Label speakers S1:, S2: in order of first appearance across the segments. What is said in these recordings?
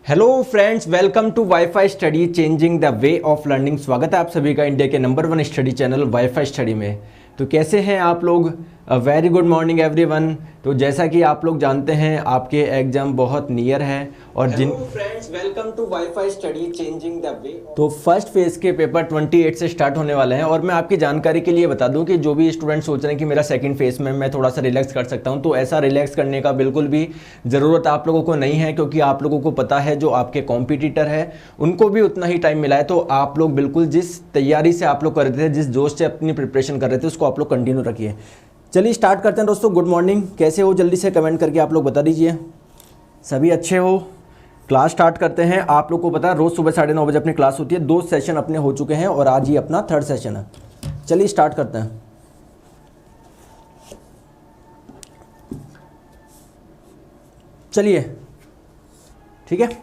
S1: Hello friends, welcome to WiFi study changing the way of learning. स्वागत है आप सभी का इंडिया के number 1 study channel WiFi study में। तो कैसे हैं आप लोग? Very good morning everyone. तो जैसा कि आप लोग जानते हैं आपके एग्जाम बहुत नियर है और जिन friends welcome to WiFi study changing the way. तो फर्स्ट फेज के पेपर 28 से स्टार्ट होने वाले हैं और मैं आपकी जानकारी के लिए बता दूं कि जो भी स्टूडेंट सोच रहे हैं कि मेरा सेकंड फेज में मैं थोड़ा सा रिलैक्स कर सकता हूं, तो ऐसा रिलैक्स करने का बिल्कुल भी ज़रूरत आप लोगों को नहीं है, क्योंकि आप लोगों को पता है जो आपके कॉम्पिटिटर है उनको भी उतना ही टाइम मिला है। तो आप लोग बिल्कुल जिस तैयारी से आप लोग कर रहे थे, जिस जोश से अपनी प्रिपरेशन कर रहे थे, उसको आप लोग कंटिन्यू रखिए। चलिए स्टार्ट करते हैं दोस्तों। गुड मॉर्निंग, कैसे हो? जल्दी से कमेंट करके आप लोग बता दीजिए। सभी अच्छे हो? क्लास स्टार्ट करते हैं। आप लोग को पता है रोज़ सुबह 9:30 बजे अपनी क्लास होती है। 2 सेशन अपने हो चुके हैं और आज ही अपना 3rd सेशन है। चलिए स्टार्ट करते हैं। चलिए ठीक है,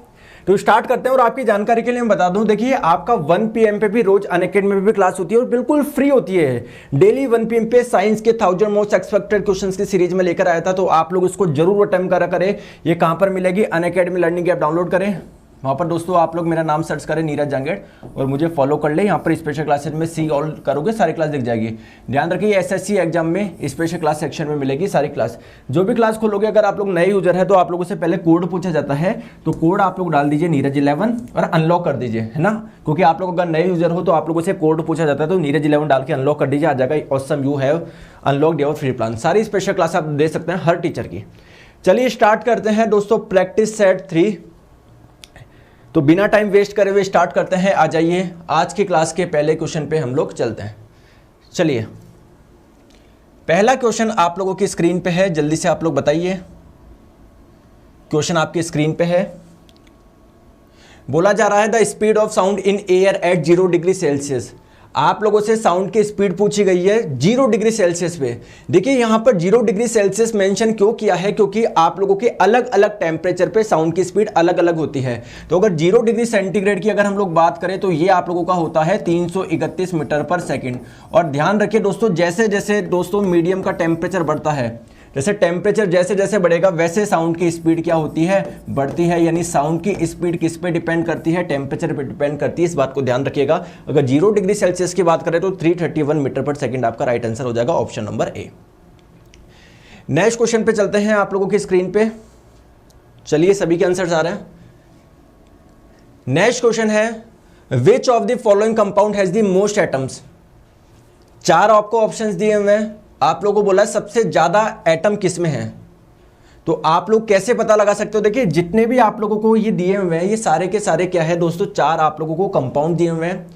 S1: तो स्टार्ट करते हैं। और आपकी जानकारी के लिए मैं बता दूं, देखिए आपका 1 PM पे भी रोज अनअकैडमी में भी क्लास होती है और बिल्कुल फ्री होती है। डेली 1 PM पे साइंस के 1000 मोस्ट एक्सपेक्टेड क्वेश्चंस की सीरीज में लेकर आया था, तो आप लोग इसको जरूर अटेम्प्ट करा करें। ये कहां पर मिलेगी? अनअकैडमी लर्निंग ऐप डाउनलोड करें। वहाँ पर दोस्तों आप लोग मेरा नाम सर्च करें नीरज जांगेड़ और मुझे फॉलो कर ले। यहाँ पर स्पेशल क्लासेज में सी ऑल करोगे, सारी क्लास दिख जाएगी। ध्यान रखिए SSC एग्जाम में स्पेशल क्लास सेक्शन में मिलेगी सारी क्लास। जो भी क्लास खोलोगे, अगर आप लोग नए यूजर है तो आप लोगों से पहले कोड पूछा जाता है, तो कोड आप लोग डाल दीजिए नीरज 11 और अनलॉक कर दीजिए, है ना। क्योंकि आप लोग अगर नए यूजर हो तो आप लोगों से कोड पूछा जाता है, तो नीरज 11 डाल के अनलॉक कर दीजिए, आ जाएगा awesome you have unlocked your free plan. सारी स्पेशल क्लास आप दे सकते हैं हर टीचर की। चलिए स्टार्ट करते हैं दोस्तों। Practice set 3। तो बिना टाइम वेस्ट करे हुए स्टार्ट करते हैं। आ जाइए आज की क्लास के पहले क्वेश्चन पे हम लोग चलते हैं। चलिए पहला क्वेश्चन आप लोगों की स्क्रीन पे है, जल्दी से आप लोग बताइए। क्वेश्चन आपकी स्क्रीन पे है। बोला जा रहा है the speed of sound in air at 0 degree Celsius. आप लोगों से साउंड की स्पीड पूछी गई है 0 डिग्री सेल्सियस पे। देखिए यहां पर 0 डिग्री सेल्सियस मेंशन क्यों किया है? क्योंकि आप लोगों के अलग अलग टेम्परेचर पे साउंड की स्पीड अलग अलग होती है। तो अगर 0 डिग्री सेंटीग्रेड की अगर हम लोग बात करें तो ये आप लोगों का होता है 331 मीटर पर सेकेंड। और ध्यान रखिए दोस्तों, जैसे जैसे दोस्तों मीडियम का टेम्परेचर बढ़ता है, जैसे टेम्परेचर जैसे जैसे बढ़ेगा वैसे साउंड की स्पीड क्या होती है? बढ़ती है। यानी साउंड की स्पीड किस पे डिपेंड करती है? टेम्परेचर पे डिपेंड करती है। इस बात को ध्यान रखिएगा। अगर 0 डिग्री सेल्सियस की बात करें तो 331 मीटर पर सेकंड आपका राइट आंसर हो जाएगा, option number A. Next question पे चलते हैं आप लोगों की स्क्रीन पे। चलिए सभी के आंसर्स आ रहे हैं। नेक्स्ट क्वेश्चन है which of the following compound has the most atoms. 4 आपको ऑप्शंस दिए हुए हैं। आप लोगों को बोला सबसे ज्यादा एटम किस में है, तो आप लोग कैसे पता लगा सकते हो? देखिए जितने भी आप लोगों को ये दिए हुए हैं, ये सारे के सारे क्या है दोस्तों? 4 आप लोगों को कंपाउंड दिए हुए हैं।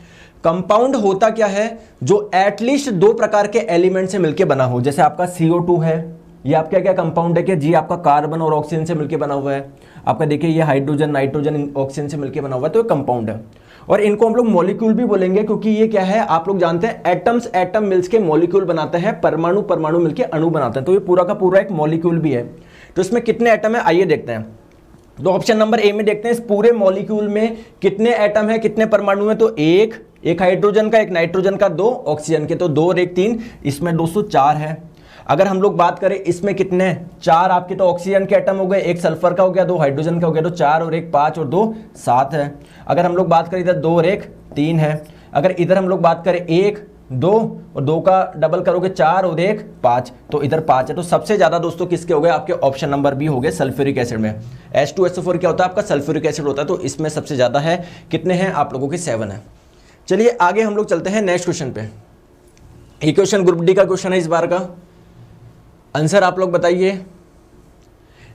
S1: कंपाउंड होता क्या है? जो एटलीस्ट 2 प्रकार के एलिमेंट से मिलकर बना हो। जैसे आपका CO2 है, ये आपका क्या कंपाउंड है? कि जी आपका कार्बन और ऑक्सीजन से मिलकर बना हुआ है। आपका देखिए ये हाइड्रोजन, नाइट्रोजन, ऑक्सीजन से मिलकर बना हुआ है, तो ये कंपाउंड है। और इनको हम लोग मॉलिक्यूल भी बोलेंगे, क्योंकि ये क्या है आप लोग जानते हैं एटम्स एटम मिल्स के मॉलिक्यूल बनाते हैं, परमाणु परमाणु मिलके अणु बनाते हैं, तो ये पूरा का पूरा एक मॉलिक्यूल भी है। तो इसमें कितने एटम है आइए देखते हैं। तो ऑप्शन नंबर ए में देखते हैं इस पूरे मॉलिक्यूल में कितने एटम है, कितने परमाणु है। तो एक हाइड्रोजन का, एक नाइट्रोजन का, 2 ऑक्सीजन के, तो 2 और 1 3, इसमें दोस्तों 4 है। अगर हम लोग बात करें इसमें कितने 4 आपके, तो ऑक्सीजन के एटम हो गए, 1 सल्फर का हो गया, 2 हाइड्रोजन का हो गया, तो 4 और 1 5 और 2 7 है। अगर हम लोग बात करें इधर 2 और 1 3 है। अगर इधर हम लोग बात करें 1 2 और 2 का डबल करोगे 4 और 1 5, तो इधर 5 है। तो सबसे ज्यादा दोस्तों किसके हो गए? आपके ऑप्शन नंबर बी हो गए, सल्फ्यूरिक एसिड में। H2SO4 क्या होता है? आपका सल्फ्यूरिक एसिड होता है, तो इसमें सबसे ज्यादा है। कितने हैं आप लोगों के? 7 है। चलिए आगे हम लोग चलते हैं नेक्स्ट क्वेश्चन पे। ये क्वेश्चन ग्रुप डी का क्वेश्चन है इस बार का। आंसर आप लोग बताइए।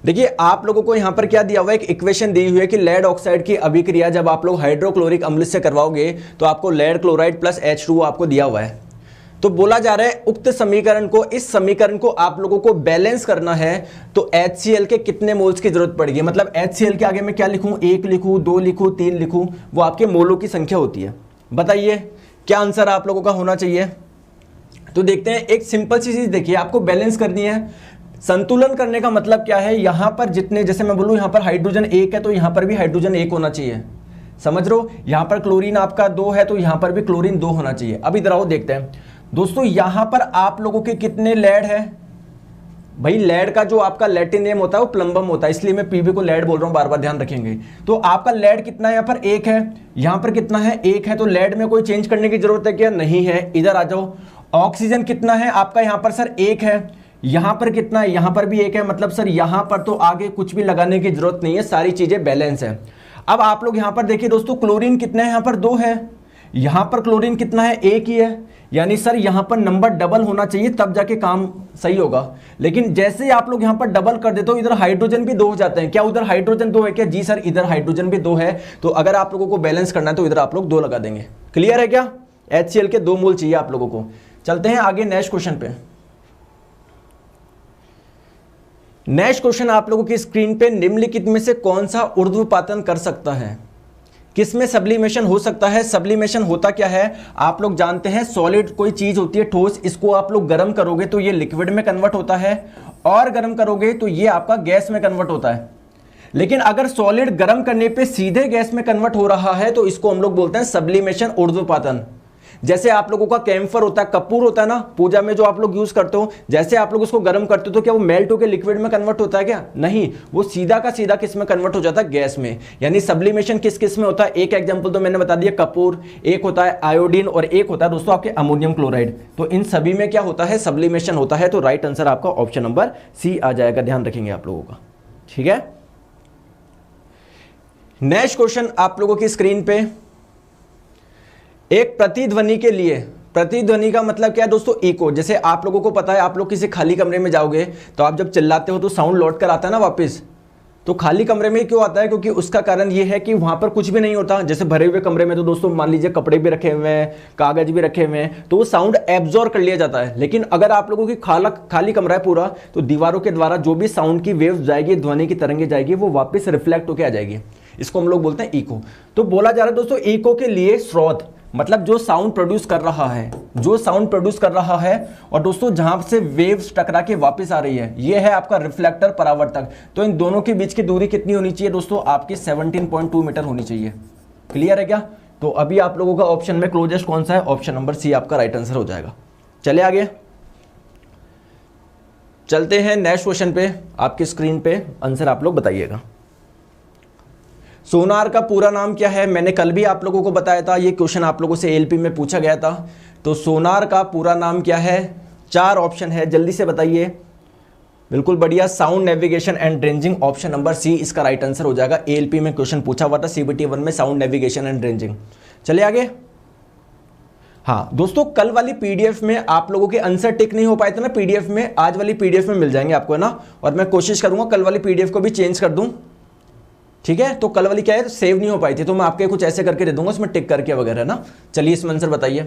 S1: देखिए आप लोगों को यहां पर क्या दिया हुआ है? एक इक्वेशन दी हुई है कि लेड ऑक्साइड की अभिक्रिया जब आप लोग हाइड्रोक्लोरिक अम्ल से करवाओगे तो आपको लेड क्लोराइड प्लस H2O आपको दिया हुआ है। तो बोला जा रहा है उक्त समीकरण को, इस समीकरण को आप लोगों को बैलेंस करना है, तो HCl के कितने मोल्स की जरूरत पड़ेगी? मतलब HCl के आगे मैं क्या लिखूं? 1 लिखूं, 2 लिखूं, 3 लिखूं? वो आपके मोलों की संख्या होती है। बताइए क्या आंसर आप लोगों का होना चाहिए? तो देखते हैं। एक सिंपल सी चीज देखिए, आपको बैलेंस करनी है। संतुलन करने का मतलब क्या है? यहां पर जितने, जैसे मैं बोलूं यहां पर हाइड्रोजन 1 है तो यहां पर भी हाइड्रोजन 1 होना चाहिए। समझ रहे हो? यहां पर क्लोरीन आपका 2 है तो यहां पर भी क्लोरीन 2 होना चाहिए। अब इधर आओ देखते हैं दोस्तों, यहां पर आप लोगों के कितने लेड है? भाई लेड का जो आपका लैटिन नेम होता है वो प्लम्बम होता है, इसलिए मैं पीबी को लेड बोल रहा हूं, बार बार ध्यान रखेंगे। तो आपका लेड कितना है, यहाँ पर 1 है, यहाँ पर कितना है 1 है, तो लेड में कोई चेंज करने की जरूरत है क्या, नहीं है। इधर आ जाओ, ऑक्सीजन कितना है आपका यहाँ पर सर 1 है, यहाँ पर कितना है, यहाँ पर भी 1 है, मतलब सर यहाँ पर तो आगे कुछ भी लगाने की जरूरत नहीं है, सारी चीजें बैलेंस है। अब आप लोग यहाँ पर देखिए दोस्तों, क्लोरीन कितना है, यहाँ पर 2 है, यहाँ पर क्लोरीन कितना है 1 ही है, यानी सर यहां पर नंबर डबल होना चाहिए तब जाके काम सही होगा। लेकिन जैसे ही आप लोग यहां पर डबल कर देते हो, इधर हाइड्रोजन भी 2 हो जाते हैं। क्या उधर हाइड्रोजन 2 है क्या, जी सर इधर हाइड्रोजन भी 2 है। तो अगर आप लोगों को बैलेंस करना है तो इधर आप लोग 2 लगा देंगे। क्लियर है क्या, HCl के 2 मोल चाहिए आप लोगों को। चलते हैं आगे नेक्स्ट क्वेश्चन पे। नेक्स्ट क्वेश्चन आप लोगों की स्क्रीन पे, निम्नलिखित में से कौन सा ऊर्ध्वपातन कर सकता है, किसमें सब्लिमेशन हो सकता है। सब्लिमेशन होता क्या है, आप लोग जानते हैं सॉलिड कोई चीज होती है ठोस, इसको आप लोग गर्म करोगे तो ये लिक्विड में कन्वर्ट होता है, और गर्म करोगे तो ये आपका गैस में कन्वर्ट होता है। लेकिन अगर सॉलिड गर्म करने पे सीधे गैस में कन्वर्ट हो रहा है तो इसको हम लोग बोलते हैं सब्लिमेशन, ऊर्ध्वपातन। जैसे आप लोगों का कैम्फर होता है, कपूर होता है ना पूजा में जो आप लोग यूज करते हो, जैसे आप लोग उसको गर्म करते हो तो क्या वो मेल्ट होकर लिक्विड में कन्वर्ट होता है क्या, नहीं, वो सीधा का सीधा किस में कन्वर्ट हो जाता है, गैस में। यानी सब्लिमेशन किस किस में होता है, एक एग्जांपल तो मैंने बता दिया कपूर, एक होता है आयोडीन, और एक होता है दोस्तों आपके अमोनियम क्लोराइड। तो इन सभी में क्या होता है, सब्लिमेशन होता है। तो राइट आंसर आपका ऑप्शन नंबर सी आ जाएगा, ध्यान रखेंगे आप लोगों का, ठीक है। नेक्स्ट क्वेश्चन आप लोगों की स्क्रीन पे, एक प्रतिध्वनि के लिए, प्रतिध्वनि का मतलब क्या है दोस्तों, इको। जैसे आप लोगों को पता है, आप लोग किसी खाली कमरे में जाओगे तो आप जब चिल्लाते हो तो साउंड लौट कर आता है ना वापस। तो खाली कमरे में क्यों आता है, क्योंकि उसका कारण ये है कि वहां पर कुछ भी नहीं होता। जैसे भरे हुए कमरे में तो दोस्तों मान लीजिए कपड़े भी रखे हुए हैं, कागज भी रखे हुए हैं, तो वो साउंड एब्जॉर्ब कर लिया जाता है। लेकिन अगर आप लोगों की खाली कमरा है पूरा, तो दीवारों के द्वारा जो भी साउंड की वेव जाएगी, ध्वनि की तरंगे जाएगी, वो वापस रिफ्लेक्ट होकर आ जाएगी। इसको हम लोग बोलते हैं इको। तो बोला जा रहा है दोस्तों, इको के लिए स्रोत मतलब जो साउंड प्रोड्यूस कर रहा है, जो साउंड प्रोड्यूस कर रहा है, और दोस्तों जहां से वेव्स टकरा के वापस आ रही है, ये है आपका रिफ्लेक्टर, परावर्तक। तो इन दोनों के बीच की दूरी कितनी होनी चाहिए दोस्तों, आपकी 17.2 मीटर होनी चाहिए। क्लियर है क्या। तो अभी आप लोगों का ऑप्शन में क्लोजेस्ट कौन सा है, ऑप्शन नंबर सी आपका राइट आंसर हो जाएगा। चले आगे चलते हैं नेक्स्ट क्वेश्चन पे, आपकी स्क्रीन पे आंसर आप लोग बताइएगा। सोनार का पूरा नाम क्या है, मैंने कल भी आप लोगों को बताया था, ये क्वेश्चन आप लोगों से एलपी में पूछा गया था। तो सोनार का पूरा नाम क्या है, 4 ऑप्शन है, जल्दी से बताइए। बिल्कुल बढ़िया, sound navigation and ranging, option number C इसका राइट आंसर हो जाएगा। एलपी में क्वेश्चन पूछा हुआ था CBT 1 में, साउंड नेविगेशन एंड रेंजिंग। चलिए आगे। हाँ दोस्तों, कल वाली पीडीएफ में आप लोगों के आंसर टिक नहीं हो पाए थे ना पीडीएफ में, आज वाली पीडीएफ में मिल जाएंगे आपको, है ना। और मैं कोशिश करूंगा कल वाली पीडीएफ को भी चेंज कर दूं, ठीक है। तो कल वाली क्या है, सेव नहीं हो पाई थी, तो मैं आपके कुछ ऐसे करके दे दूंगा, उसमें टिक करके वगैरह ना। चलिए इसमें आंसर बताइए।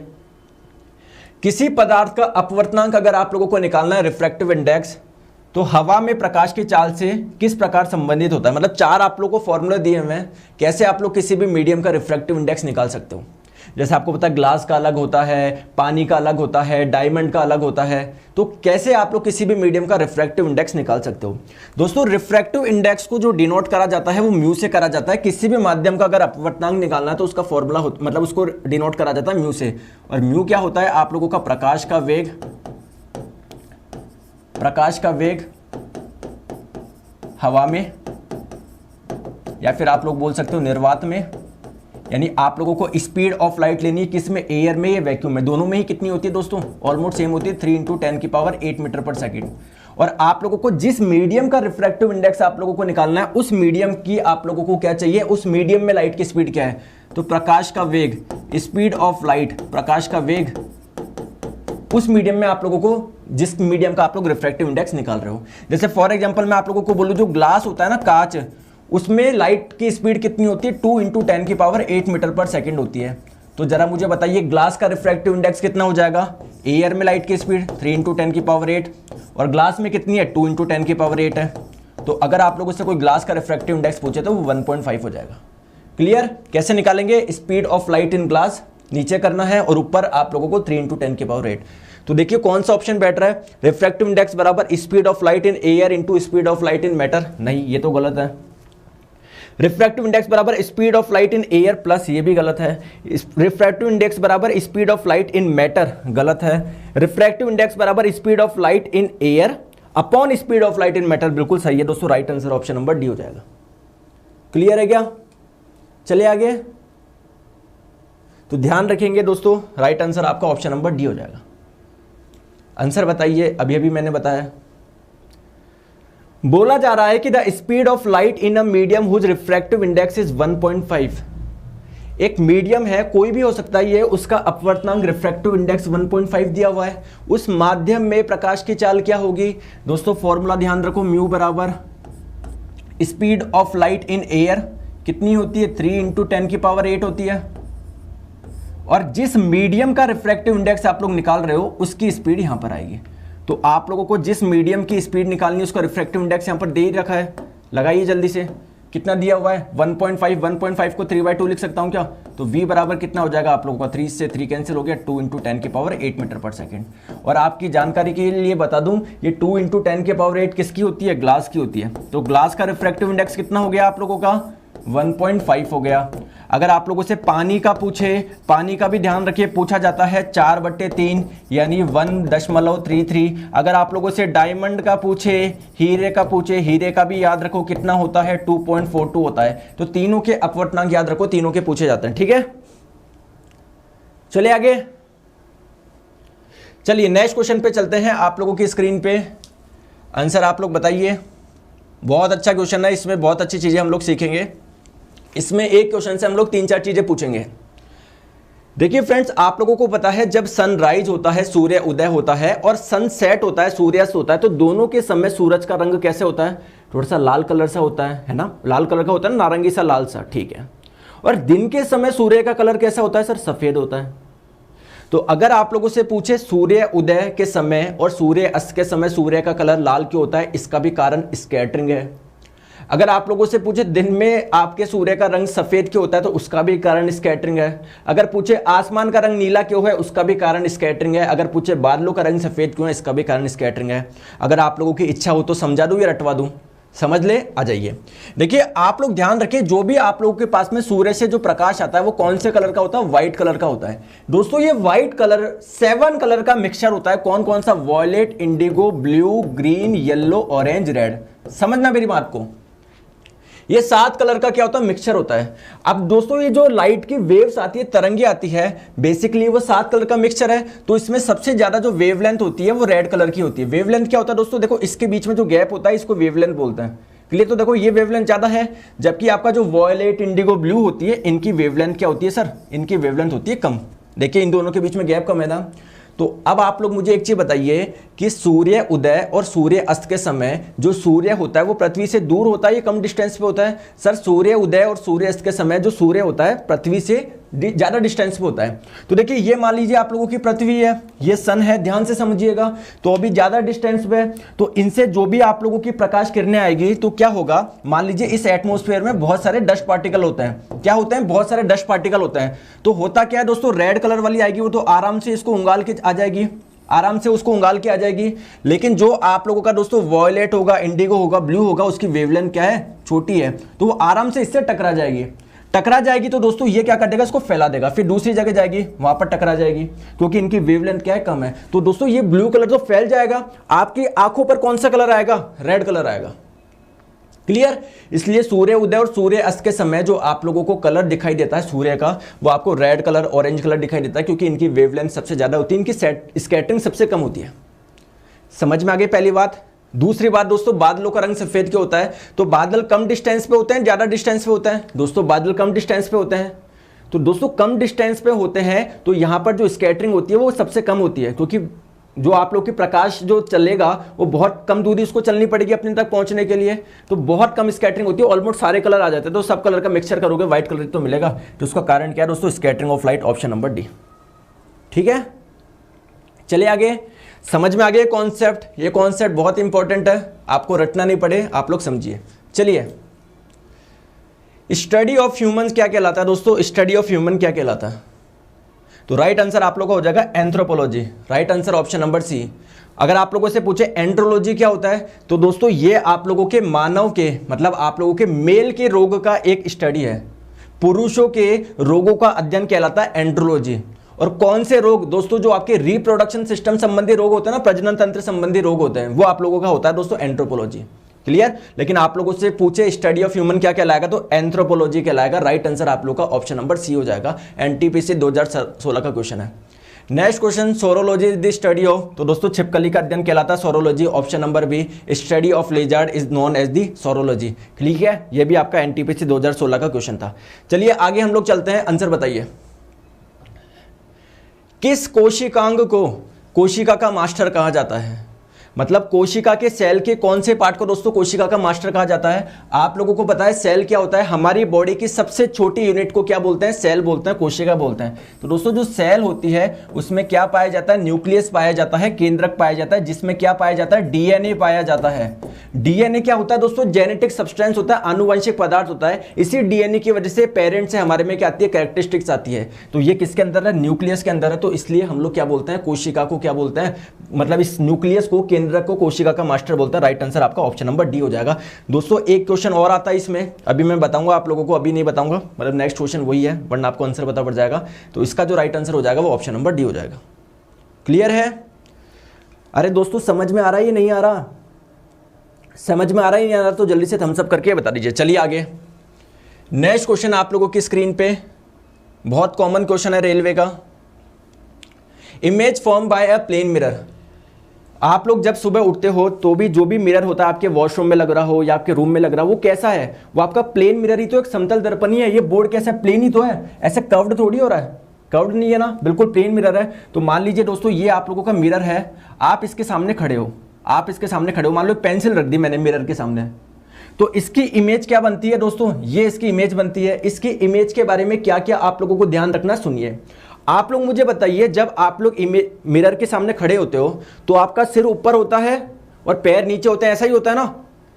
S1: किसी पदार्थ का अपवर्तनांक अगर आप लोगों को निकालना है, रिफ्रैक्टिव इंडेक्स, तो हवा में प्रकाश की चाल से किस प्रकार संबंधित होता है। मतलब 4 आप लोगों को फॉर्मूला दिए हुए हैं, कैसे आप लोग किसी भी मीडियम का रिफ्रैक्टिव इंडेक्स निकाल सकते हो। जैसे आपको पता है ग्लास का अलग होता है, पानी का अलग होता है, डायमंड का अलग होता है। तो कैसे आप लोग किसी भी मीडियम का रिफ्रैक्टिव इंडेक्स निकाल सकते हो। दोस्तों रिफ्रैक्टिव इंडेक्स को जो डिनोट करा जाता है वो म्यू से करा जाता है। किसी भी माध्यम का अगर अपवर्तनांक निकालना है तो उसका फॉर्मूला मतलब उसको डिनोट करा जाता है म्यू से। और म्यू क्या होता है, आप लोगों का प्रकाश का वेग, प्रकाश का वेग हवा में, या फिर आप लोग बोल सकते हो निर्वात में। यानी आप लोगों को स्पीड ऑफ लाइट लेनी है, किस में, एयर में या वैक्यूम में, दोनों में ही कितनी होती है दोस्तों, ऑलमोस्ट सेम होती है, 3 × 10⁸ मीटर पर सेकेंड। और आप लोगों को जिस मीडियम का रिफ्रैक्टिव इंडेक्स आप लोगों को निकालना है, उस मीडियम की आप लोगों को क्या चाहिए, उस मीडियम में लाइट की स्पीड क्या है, तो प्रकाश का वेग, स्पीड ऑफ लाइट, प्रकाश का वेग, उस मीडियम में आप लोगों को, जिस मीडियम का आप लोग रिफ्रैक्टिव इंडेक्स निकाल रहे हो। जैसे फॉर एग्जांपल मैं आप लोगों को बोलूं, जो ग्लास होता है ना, कांच, उसमें लाइट की स्पीड कितनी होती है, 2 × 10⁸ मीटर पर सेकंड होती है। तो जरा मुझे बताइए ग्लास का रिफ्रैक्टिव इंडेक्स कितना हो जाएगा, एयर में लाइट की स्पीड 3 × 10⁸, और ग्लास में कितनी है, 2 × 10⁸ है। तो अगर आप लोगों से कोई ग्लास का रिफ्रैक्टिव इंडेक्स पूछे तो वो 1.5 हो जाएगा। क्लियर। कैसे निकालेंगे, speed of light in glass नीचे करना है और ऊपर आप लोगों को 3 × 10⁸। तो देखिए कौन सा ऑप्शन बेटर है, रिफ्रैक्टिव इंडेक्स बराबर speed of light in air into speed of light in matter, नहीं ये तो गलत है। रिफ्रैक्टिव इंडेक्स बराबर speed of light in air plus, ये भी गलत है। रिफ्रैक्टिव इंडेक्स बराबर speed of light in matter, गलत है। रिफ्रैक्टिव इंडेक्स बराबर speed of light in air upon speed of light in matter बिल्कुल सही है दोस्तों, right answer option number D हो जाएगा। क्लियर है क्या? चलिए आगे। तो ध्यान रखेंगे दोस्तों, राइट आंसर आपका ऑप्शन नंबर डी हो जाएगा। आंसर बताइए, अभी अभी मैंने बताया। बोला जा रहा है कि the speed of light in a medium whose refractive index is 1.5। एक मीडियम है, कोई भी हो सकता है ये, उसका अपवर्तनांक रिफ्रैक्टिव इंडेक्स 1.5 दिया हुआ है। उस माध्यम में प्रकाश की चाल क्या होगी दोस्तों? फॉर्मूला ध्यान रखो, म्यू बराबर speed of light in air कितनी होती है? 3 × 10⁸ होती है। और जिस मीडियम का रिफ्रैक्टिव इंडेक्स आप लोग निकाल रहे हो उसकी स्पीड यहां पर आएगी। तो आप लोगों को जिस मीडियम की स्पीड निकालनी है उसका रिफ्रैक्टिव इंडेक्स यहां पर दे ही रखा है, लगाइए जल्दी से। कितना दिया हुआ है? 1.5। 1.5 को 3/2 लिख सकता हूं क्या? तो v बराबर कितना हो जाएगा आप लोगों का? 3 से 3 कैंसिल हो गया, 2 × 10⁸ मीटर पर सेकेंड। और आपकी जानकारी के लिए बता दूं, ये 2 × 10⁸ किसकी होती है? ग्लास की होती है। तो ग्लास का रिफ्रैक्टिव इंडेक्स कितना हो गया आप लोगों का? 1.5 हो गया। अगर आप लोगों से पानी का पूछे, पानी का भी ध्यान रखिए, पूछा जाता है 4/3 यानी 1.33। अगर आप लोगों से डायमंड का पूछे, हीरे का पूछे, हीरे का भी याद रखो कितना होता है? 2.42 होता है। तो तीनों के अपवर्तनांक याद रखो, तीनों के पूछे जाते हैं, ठीक है। चलिए आगे, चलिए नेक्स्ट क्वेश्चन पे चलते हैं। आप लोगों की स्क्रीन पे आंसर आप लोग बताइए। बहुत अच्छा क्वेश्चन है, इसमें बहुत अच्छी चीजें हम लोग सीखेंगे। इसमें एक क्वेश्चन से हम लोग 3-4 चीजें पूछेंगे। देखिए फ्रेंड्स, आप लोगों को पता है जब सनराइज होता है, सूर्य उदय होता है, और सनसेट होता है, सूर्यास्त होता है, तो दोनों के समय सूरज का रंग कैसे होता है? थोड़ा सा लाल कलर सा होता है ना? लाल कलर का होता है ना, नारंगी सा, लाल सा, ठीक है। और दिन के समय सूर्य का कलर कैसा होता है सर? सफेद होता है। तो अगर आप लोगों से पूछे सूर्य उदय के समय और सूर्य अस्त के समय सूर्य का कलर लाल क्यों होता है, इसका भी कारण स्कैटरिंग है। अगर आप लोगों से पूछे दिन में आपके सूर्य का रंग सफेद क्यों होता है, तो उसका भी कारण स्कैटरिंग है। अगर पूछे आसमान का रंग नीला क्यों है, उसका भी कारण स्कैटरिंग है। अगर पूछे बादलों का रंग सफेद क्यों है, इसका भी कारण स्कैटरिंग है। अगर आप लोगों की इच्छा हो तो समझा दूं या रटवा दूं? समझ ले, आ जाइए। देखिए आप लोग ध्यान रखिए, जो भी आप लोगों के पास में सूर्य से जो प्रकाश आता है वो कौन से कलर का होता है? व्हाइट कलर का होता है। दोस्तों ये व्हाइट कलर 7 कलर का मिक्सचर होता है। कौन कौन सा? Violet, indigo, blue, green, yellow, orange, red. समझना मेरी बात को, ये 7 कलर का क्या होता है? मिक्सचर होता है। अब दोस्तों ये जो लाइट की वेव्स आती है, तरंगे आती है, बेसिकली वो 7 कलर का मिक्सचर है। तो इसमें सबसे ज्यादा जो वेवलेंथ होती है वो रेड कलर की होती है। वेवलेंथ क्या होता है दोस्तों? देखो इसके बीच में जो गैप होता है इसको वेवलेंथ बोलते हैं। क्लियर? तो देखो ये वेवलेंथ ज्यादा है, जबकि आपका जो वॉयलेट, इंडिगो, ब्लू होती है, इनकी वेवलेंथ क्या होती है सर? इनकी वेवलेंथ होती है कम। देखिए इन दोनों के बीच में गैप कम है ना। तो अब आप लोग मुझे एक चीज बताइए कि सूर्य उदय और सूर्य अस्त के समय जो सूर्य होता है वो पृथ्वी से दूर होता है या कम डिस्टेंस पे होता है? सर सूर्य उदय और सूर्य अस्त के समय जो सूर्य होता है पृथ्वी से ज्यादा डिस्टेंस पे होता है। तो देखिए ये मान लीजिए आप लोगों की पृथ्वी है, ये सन है, ध्यान से समझिएगा। तो अभी ज्यादा डिस्टेंस पे, तो इनसे जो भी आप लोगों की प्रकाश किरणें आएगी तो क्या होगा? मान लीजिए इस एटमॉस्फेयर में बहुत सारे डस्ट पार्टिकल होते हैं। क्या होते हैं? बहुत सारे डस्ट पार्टिकल होते हैं। तो होता क्या है दोस्तों, रेड कलर वाली आएगी वो तो आराम से इसको उंगाल के आ जाएगी, आराम से उसको उंगाल के आ जाएगी। लेकिन जो आप लोगों का दोस्तों वॉयलेट होगा, इंडिगो होगा, ब्लू होगा, उसकी वेवलेंथ क्या है? छोटी है। तो वो आराम से इससे टकरा जाएगी। टकरा जाएगी तो दोस्तों ये क्या कर देगा? इसको फैला देगा, फिर दूसरी जगह जाएगी, वहां पर टकरा जाएगी, क्योंकि इनकी वेवलेंथ क्या है? कम है। तो दोस्तों ये ब्लू कलर जो फैल जाएगा, आपकी आंखों पर कौन सा कलर आएगा? रेड कलर आएगा। क्लियर? इसलिए सूर्य उदय और सूर्य अस्त के समय जो आप लोगों को कलर दिखाई देता है सूर्य का, वो आपको रेड कलर, ऑरेंज कलर दिखाई देता है, क्योंकि इनकी वेवलेंथ सबसे ज्यादा होती है, इनकी स्कैटरिंग सबसे कम होती है। समझ में आ गई पहली बात। दूसरी बात दोस्तों, बादलों का रंग सफेद क्यों होता है? तो बादल कम डिस्टेंस पे होते हैं, ज्यादा डिस्टेंस पे होते हैं? दोस्तों बादल कम डिस्टेंस पे होते हैं। तो दोस्तों कम डिस्टेंस पे होते हैं तो यहां पर जो स्कैटरिंग होती है वो सबसे कम होती है, क्योंकि जो आप लोग की प्रकाश जो चलेगा वो बहुत कम दूरी उसको चलनी पड़ेगी अपने तक पहुंचने के लिए। तो बहुत कम स्कैटरिंग होती है, ऑलमोस्ट सारे कलर आ जाते हैं। तो सब कलर का मिक्सचर करोगे व्हाइट कलर तो मिलेगा। तो उसका कारण क्या है दोस्तों? Scattering of light, option number D. ठीक है, चलिए आगे। समझ में आ गया कॉन्सेप्ट? ये कॉन्सेप्ट बहुत इंपॉर्टेंट है, आपको रटना नहीं पड़े, आप लोग समझिए। चलिए, स्टडी ऑफ ह्यूमंस क्या कहलाता है दोस्तों? स्टडी ऑफ ह्यूमन क्या कहलाता है? तो राइट आंसर आप लोगों का हो जाएगा anthropology. Right answer option number C. अगर आप लोगों से पूछे एंड्रोलॉजी क्या होता है, तो दोस्तों ये आप लोगों के मानव के, मतलब आप लोगों के मेल के रोग का एक स्टडी है। पुरुषों के रोगों का अध्ययन कहलाता है एंड्रोलॉजी। और कौन से रोग दोस्तों जो आपके रिप्रोडक्शन सिस्टम संबंधी रोग होते हैं ना, प्रजनन तंत्र संबंधी रोग होते हैं, वो आप लोगों का होता है दोस्तों एंथ्रोपोलॉजी। क्लियर? लेकिन आप लोगों से पूछे स्टडी ऑफ ह्यूमन क्या कहलाएगा, तो एंथ्रोपोलॉजी कहलाएगा। राइट आंसर आप लोग का ऑप्शन नंबर सी हो जाएगा। एनटीपीसी 2016 का क्वेश्चन है। Next question, saurology is the study of, तो दोस्तों छिपकली का अध्ययन कहलाता है saurology. Option number B, study of lizard is known as the saurology. ठीक है, ये भी आपका एनटीपीसी 2016 का क्वेश्चन था। चलिए आगे हम लोग चलते हैं, आंसर बताइए। किस कोशिकांग को कोशिका का मास्टर कहा जाता है? मतलब कोशिका के सेल के कौन से पार्ट को दोस्तों कोशिका का मास्टर कहा जाता है? आप लोगों को पता है सेल क्या होता है, हमारी बॉडी की सबसे छोटी यूनिट को क्या बोलते हैं, सेल बोलते हैं, कोशिका बोलते हैं। तो दोस्तों जो सेल होती है उसमें क्या पाया जाता है, न्यूक्लियस पाया जाता है, केंद्रक पाया जाता है, जिसमें क्या पाया जाता है, डीएनए पाया जाता है। डीएनए क्या होता है दोस्तों, जेनेटिक सब्सटेंस होता है, आनुवंशिक पदार्थ होता है। इसी डीएनए की वजह से पेरेंट से हमारे में क्या आती है, कैरेक्टरिस्टिक्स आती है। तो ये किसके अंदर है, न्यूक्लियस के अंदर है। तो इसलिए हम लोग क्या बोलते हैं, कोशिका को क्या बोलते हैं, मतलब इस न्यूक्लियस को, केंद्रक को कोशिका का मास्टर बोलता है। राइट आंसर आपका ऑप्शन नंबर डी हो जाएगा। दोस्तों एक क्वेश्चन और आता है इसमें, अभी मैं बताऊंगा आप लोगों को, अभी नहीं बताऊंगा, मतलब नेक्स्ट क्वेश्चन वही है, वरना आपको आंसर पता पड़ जाएगा। तो इसका जो राइट आंसर हो जाएगा वो ऑप्शन नंबर डी हो जाएगा। क्लियर है? अरे दोस्तों समझ में आ रहा है, ये नहीं आ रहा, समझ में आ रहा है, नहीं आ रहा तो जल्दी से थम्स अप करके बता दीजिए। चलिए आगे, नेक्स्ट क्वेश्चन आप लोगों की स्क्रीन पे, बहुत कॉमन क्वेश्चन है रेलवे का। Image form by a plane mirror. आप लोग जब सुबह उठते हो तो भी जो भी मिरर होता है आपके वॉशरूम में लग रहा हो या आपके रूम में लग रहा हो, वो कैसा है, वो आपका प्लेन मिरर ही तो, एक समतल दर्पण ही है। ये बोर्ड कैसा है, प्लेन ही तो है, ऐसे कर्व्ड थोड़ी हो रहा है, कर्व्ड नहीं है ना, बिल्कुल प्लेन मिरर है। तो मान लीजिए दोस्तों ये आप लोगों का मिरर है, आप इसके सामने खड़े हो, आप इसके सामने खड़े हो, मान लो पेंसिल रख दी मैंने मिरर के सामने, तो इसकी इमेज क्या बनती है दोस्तों, ये इसकी इमेज बनती है। इसकी इमेज के बारे में क्या क्या आप लोगों को ध्यान रखना, सुनिए। आप लोग मुझे बताइए, जब आप लोग मिरर के सामने खड़े होते हो तो आपका सिर ऊपर होता है और पैर नीचे होते हैं, ऐसा ही होता है ना?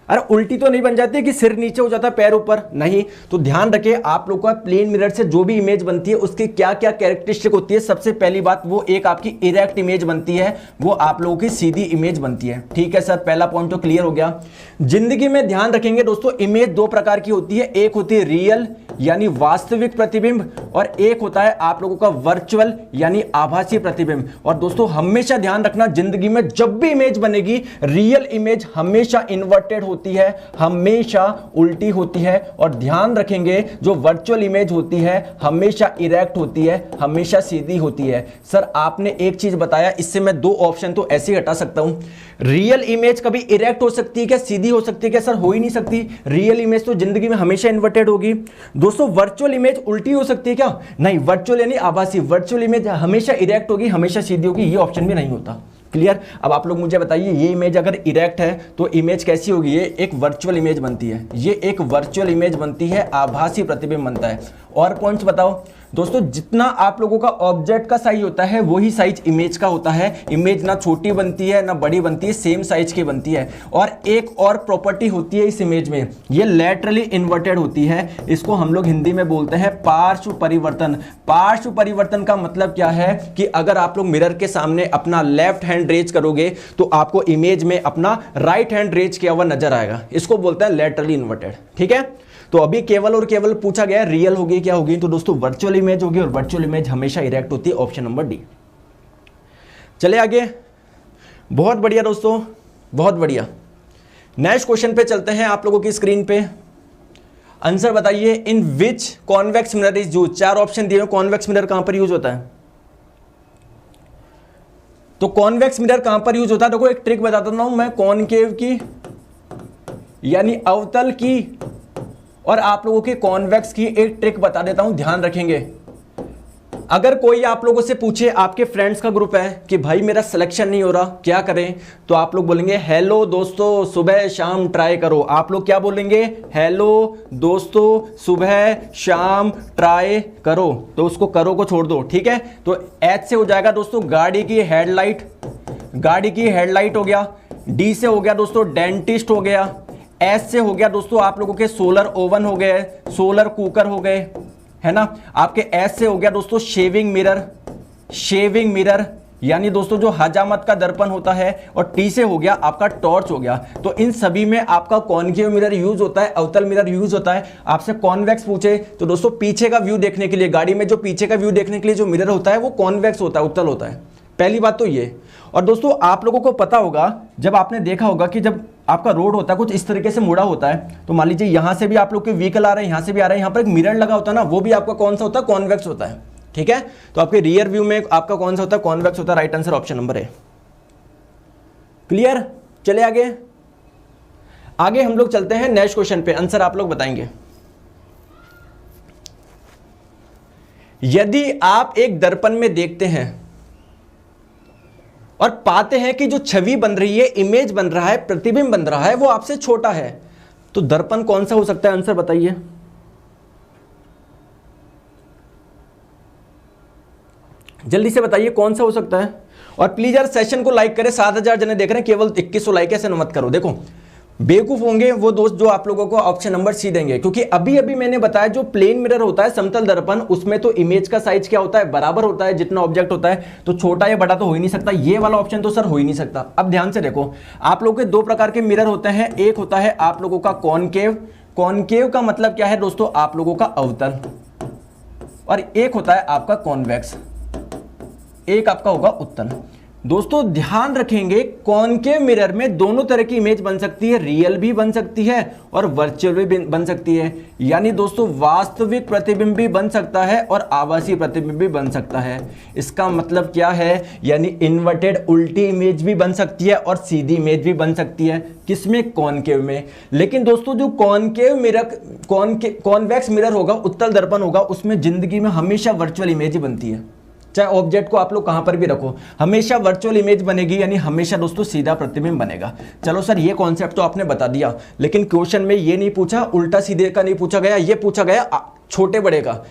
S1: अरे उल्टी तो नहीं बन जाती है कि सिर नीचे हो जाता है पैर ऊपर, नहीं। तो ध्यान रखिए, आप लोग का प्लेन मिरर से जो भी इमेज बनती है उसकी क्या क्या कैरेक्टरिस्टिक होती है। सबसे पहली बात, वो एक आपकी इरेक्ट इमेज बनती है, वो आप लोगों की सीधी इमेज बनती है। ठीक है सर, पहला पॉइंट तो क्लियर हो गया। जिंदगी में ध्यान रखेंगे दोस्तों, इमेज दो प्रकार की होती है, एक होती है रियल यानी वास्तविक प्रतिबिंब, और एक होता है आप लोगों का वर्चुअल यानी आभासी प्रतिबिंब। और दोस्तों हमेशा ध्यान रखना, जिंदगी में जब भी इमेज बनेगी, रियल इमेज हमेशा इन्वर्टेड होती है, हमेशा उल्टी होती है, और ध्यान रखेंगे जो वर्चुअल इमेज होती है हमेशा इरेक्ट होती है, हमेशा सीधी होती है। सर आपने एक चीज बताया, इससे मैं दो ऑप्शन तो ऐसे ही हटा सकता हूं। रियल इमेज कभी इरेक्ट हो सकती है क्या, सीधी हो सकती है क्या? सर हो ही नहीं सकती, रियल इमेज तो जिंदगी में हमेशा इन्वर्टेड होगी। दोस्तों वर्चुअल इमेज उल्टी हो सकती है क्या? नहीं, वर्चुअल यानी आभासी, वर्चुअल इमेज हमेशा इरेक्ट होगी, हमेशा सीधी होगी, ये ऑप्शन भी नहीं होता। क्लियर? अब आप लोग मुझे बताइए, ये इमेज अगर इरेक्ट है तो इमेज कैसी होगी, ये एक वर्चुअल इमेज बनती है, ये एक वर्चुअल इमेज बनती है, आभासी प्रतिबिंब बनता है। और पॉइंट्स बताओ दोस्तों, जितना आप लोगों का ऑब्जेक्ट का साइज होता है वही साइज इमेज का होता है। इमेज ना छोटी बनती है ना बड़ी बनती है, सेम साइज की बनती है। और एक और प्रॉपर्टी होती है इस इमेज में, ये लैटरली इन्वर्टेड होती है, इसको हम लोग हिंदी में बोलते हैं पार्श्व परिवर्तन। पार्श्व परिवर्तन का मतलब क्या है कि अगर आप लोग मिरर के सामने अपना लेफ्ट हैंड रेज करोगे तो आपको इमेज में अपना राइट हैंड रेज किया हुआ नजर आएगा, इसको बोलते हैं लैटरली इन्वर्टेड। ठीक है, तो अभी केवल और केवल पूछा गया रियल होगी क्या होगी, तो दोस्तों वर्चुअल इमेज होगी, और वर्चुअल इमेज हमेशा इरेक्ट होती है, ऑप्शन नंबर डी। चले आगे, बहुत बढ़िया दोस्तों, बहुत बढ़िया। नेक्स्ट क्वेश्चन पे चलते हैं आप लोगों की स्क्रीन पे। आंसर बताइए, इन विच कॉन्वेक्स मिरर इज यूज। चार ऑप्शन दिए, कॉन्वेक्स मिरर कहां पर यूज होता है? तो कॉन्वेक्स मिरर कहां पर यूज होता है? देखो एक ट्रिक बता देता हूं मैं, कॉनकेव की यानी अवतल की और आप लोगों के कॉन्वेक्स की एक ट्रिक बता देता हूं, ध्यान रखेंगे। अगर कोई आप लोगों से पूछे, आपके फ्रेंड्स का ग्रुप है कि भाई मेरा सिलेक्शन नहीं हो रहा, क्या करें, तो आप लोग बोलेंगे हेलो दोस्तों सुबह शाम ट्राई करो। आप लोग क्या बोलेंगे? हेलो दोस्तों सुबह शाम ट्राई करो। तो उसको करो को छोड़ दो, ठीक है। तो एच से हो जाएगा दोस्तों गाड़ी की हेडलाइट, गाड़ी की हेडलाइट हो गया। डी से हो गया दोस्तों डेंटिस्ट हो गया। एस से हो गया दोस्तों आप लोगों के सोलर ओवन हो गए, सोलर कुकर हो गए, है ना। आपके एस से हो गया दोस्तों शेविंग मिरर, शेविंग मिरर, यानी दोस्तों जो हजामत का दर्पण होता है, और टी से हो गया आपका टॉर्च हो गया। तो इन सभी में आपका कॉनकेव मिरर यूज होता है, अवतल मिरर यूज होता है। आपसे कॉन्वेक्स पूछे तो दोस्तों पीछे का व्यू देखने के लिए, गाड़ी में जो पीछे का व्यू देखने के लिए जो मिरर होता है वो कॉन्वेक्स होता है, उत्तल होता है। पहली बात तो ये। और दोस्तों आप लोगों को पता होगा, जब आपने देखा होगा कि जब आपका रोड होता है कुछ इस तरीके से मुड़ा होता है, तो मान लीजिए यहां से भी आप लोग के व्हीकल आ रहे हैं, यहां से भी आ रहे हैं, यहां पर एक मिरर लगा होता है ना, वो भी आपका कौन सा होता है? कॉन्वेक्स होता है। ठीक है, तो आपके रियर व्यू में आपका कौन सा होता है? कॉन्वेक्स होता है। Right answer option number A. Clear? चले आगे। आगे हम लोग चलते हैं नेक्स्ट क्वेश्चन पे, आंसर आप लोग बताएंगे। यदि आप एक दर्पण में देखते हैं और पाते हैं कि जो छवि बन रही है, इमेज बन रहा है, प्रतिबिंब बन रहा है, वो आपसे छोटा है, तो दर्पण कौन सा हो सकता है? आंसर बताइए। जल्दी से बताइए कौन सा हो सकता है। और प्लीज यार सेशन को लाइक करें, 7000 जने देख रहे हैं, केवल 2100 लाइक, ऐसे मत करो। देखो बेवकूफ होंगे वो दोस्त जो आप लोगों को ऑप्शन नंबर सी देंगे, क्योंकि अभी अभी मैंने बताया जो प्लेन मिरर होता है, समतल दर्पण, उसमें तो इमेज का साइज क्या होता है? बराबर होता है जितना ऑब्जेक्ट होता है, तो छोटा या बड़ा तो हो ही नहीं सकता। ये वाला ऑप्शन तो सर हो ही नहीं सकता। अब ध्यान से देखो, आप लोगों के दो प्रकार के मिरर होते हैं। एक होता है आप लोगों का कॉनकेव, कॉनकेव का मतलब क्या है दोस्तों? आप लोगों का अवतल, और एक होता है आपका कॉन्वेक्स, एक आपका होगा उत्तल। दोस्तों ध्यान रखेंगे, कॉनकेव मिरर में दोनों तरह की इमेज बन सकती है, रियल भी बन सकती है और वर्चुअल भी बन सकती है। यानी दोस्तों वास्तविक प्रतिबिंब भी बन सकता है और आभासी प्रतिबिंब भी बन सकता है। इसका मतलब क्या है? यानी इन्वर्टेड उल्टी इमेज भी बन सकती है और सीधी इमेज भी बन सकती है। किसमें? कॉनकेव में। लेकिन दोस्तों जो कॉनकेव मिरर, कॉन्वेक्स मिरर होगा, उत्तल दर्पण होगा, उसमें जिंदगी में हमेशा वर्चुअल इमेज ही बनती है। चाहे ऑब्जेक्ट को आप लोग कहां पर भी रखो, हमेशा वर्चुअल इमेज बनेगी, यानी हमेशा दोस्तों सीधा प्रतिबिंब बनेगा। चलो सर ये कॉन्सेप्ट तो आपने बता दिया, लेकिन क्वेश्चन में ये नहीं पूछा, उल्टा सीधे का नहीं पूछा गया, ये पूछा गया छोटे बड़े का।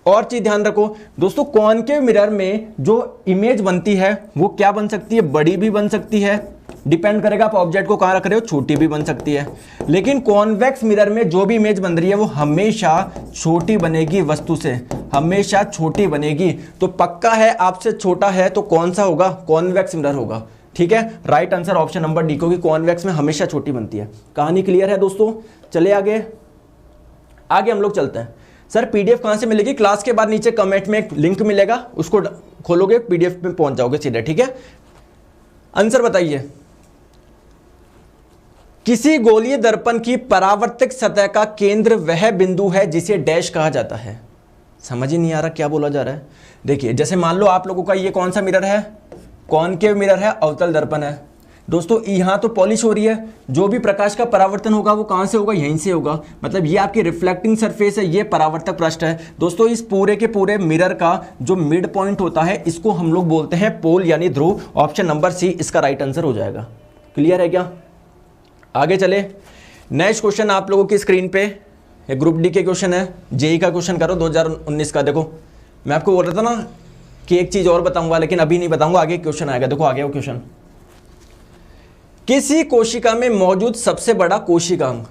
S1: और चीज ध्यान रखो दोस्तों, कॉनकेव मिरर में जो इमेज बनती है वो क्या बन सकती है? बड़ी भी बन सकती है, डिपेंड करेगा आप ऑब्जेक्ट को कहां रख रहे हो, छोटी भी बन सकती है। लेकिन कॉन्वेक्स मिरर में जो भी इमेज बन रही है वो हमेशा छोटी बनेगी, वस्तु से हमेशा छोटी बनेगी। तो पक्का है आपसे छोटा है तो कौन सा होगा? कॉन्वेक्स मिरर होगा। ठीक है, right answer option number D, क्योंकि कॉन्वेक्स में हमेशा छोटी बनती है। कहानी क्लियर है दोस्तों? चले आगे। आगे हम लोग चलते हैं। सर पीडीएफ कहां से मिलेगी? क्लास के बाद नीचे कमेंट में एक लिंक मिलेगा, उसको खोलोगे, पीडीएफ में पहुंच जाओगे सीधे। ठीक है, आंसर बताइए। किसी गोलीय दर्पण की परावर्तक सतह का केंद्र वह बिंदु है जिसे डैश कहा जाता है। समझ ही नहीं आ रहा क्या बोला जा रहा है। देखिए जैसे मान लो आप लोगों का ये कौन सा मिरर है? कॉनकेव मिरर है, अवतल दर्पण है। दोस्तों यहां तो पॉलिश हो रही है, जो भी प्रकाश का परावर्तन होगा वो कहां से होगा? यहीं से होगा। मतलब ये आपकी रिफ्लेक्टिंग सरफेस है, ये परावर्तक पृष्ठ है। दोस्तों इस पूरे के पूरे मिरर का जो मिड पॉइंट होता है इसको हम लोग बोलते हैं पोल यानी ध्रुव। ऑप्शन नंबर सी इसका राइट आंसर हो जाएगा। क्लियर है क्या? आगे चले। नेक्स्ट क्वेश्चन आप लोगों की स्क्रीन पे ग्रुप डी के क्वेश्चन है, जेई का क्वेश्चन करो 2019 का। देखो मैं आपको बोल रहा था ना कि एक चीज और बताऊंगा, लेकिन अभी नहीं बताऊंगा, आगे क्वेश्चन आएगा। देखो आगे वो क्वेश्चन, किसी कोशिका में मौजूद सबसे बड़ा कोशिकांग।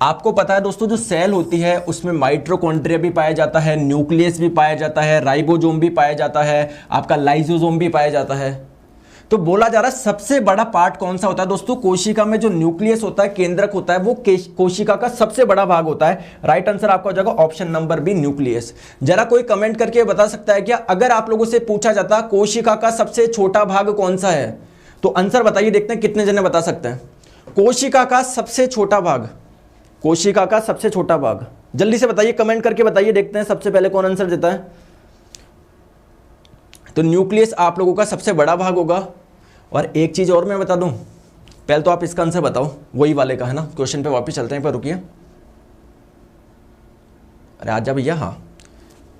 S1: आपको पता है दोस्तों जो सेल होती है उसमें माइटोकॉन्ड्रिया भी पाया जाता है, न्यूक्लियस भी पाया जाता है, राइबोसोम भी पाया जाता है, आपका लाइसोसोम भी पाया जाता है। तो बोला जा रहा है सबसे बड़ा पार्ट कौन सा होता है? दोस्तों कोशिका में जो न्यूक्लियस होता है, केंद्रक होता है, वो कोशिका का सबसे बड़ा भाग होता है। राइट आंसर आपका हो जाएगा ऑप्शन नंबर बी, न्यूक्लियस। जरा कोई कमेंट करके बता सकता है क्या, अगर आप लोगों से पूछा जाता कोशिका का सबसे छोटा भाग कौन सा है, तो आंसर बताइए, देखते हैं कितने जने बता सकते हैं। कोशिका का सबसे छोटा भाग, कोशिका का सबसे छोटा भाग, जल्दी से बताइए, कमेंट करके बताइए, देखते हैं सबसे पहले कौन आंसर देता है। तो न्यूक्लियस आप लोगों का सबसे बड़ा भाग होगा। और एक चीज और मैं बता दूं, पहले तो आप इसका आंसर बताओ, वही वाले का है ना। क्वेश्चन पे वापस चलते हैं, पर रुकिए, अरे आजा भैया। हाँ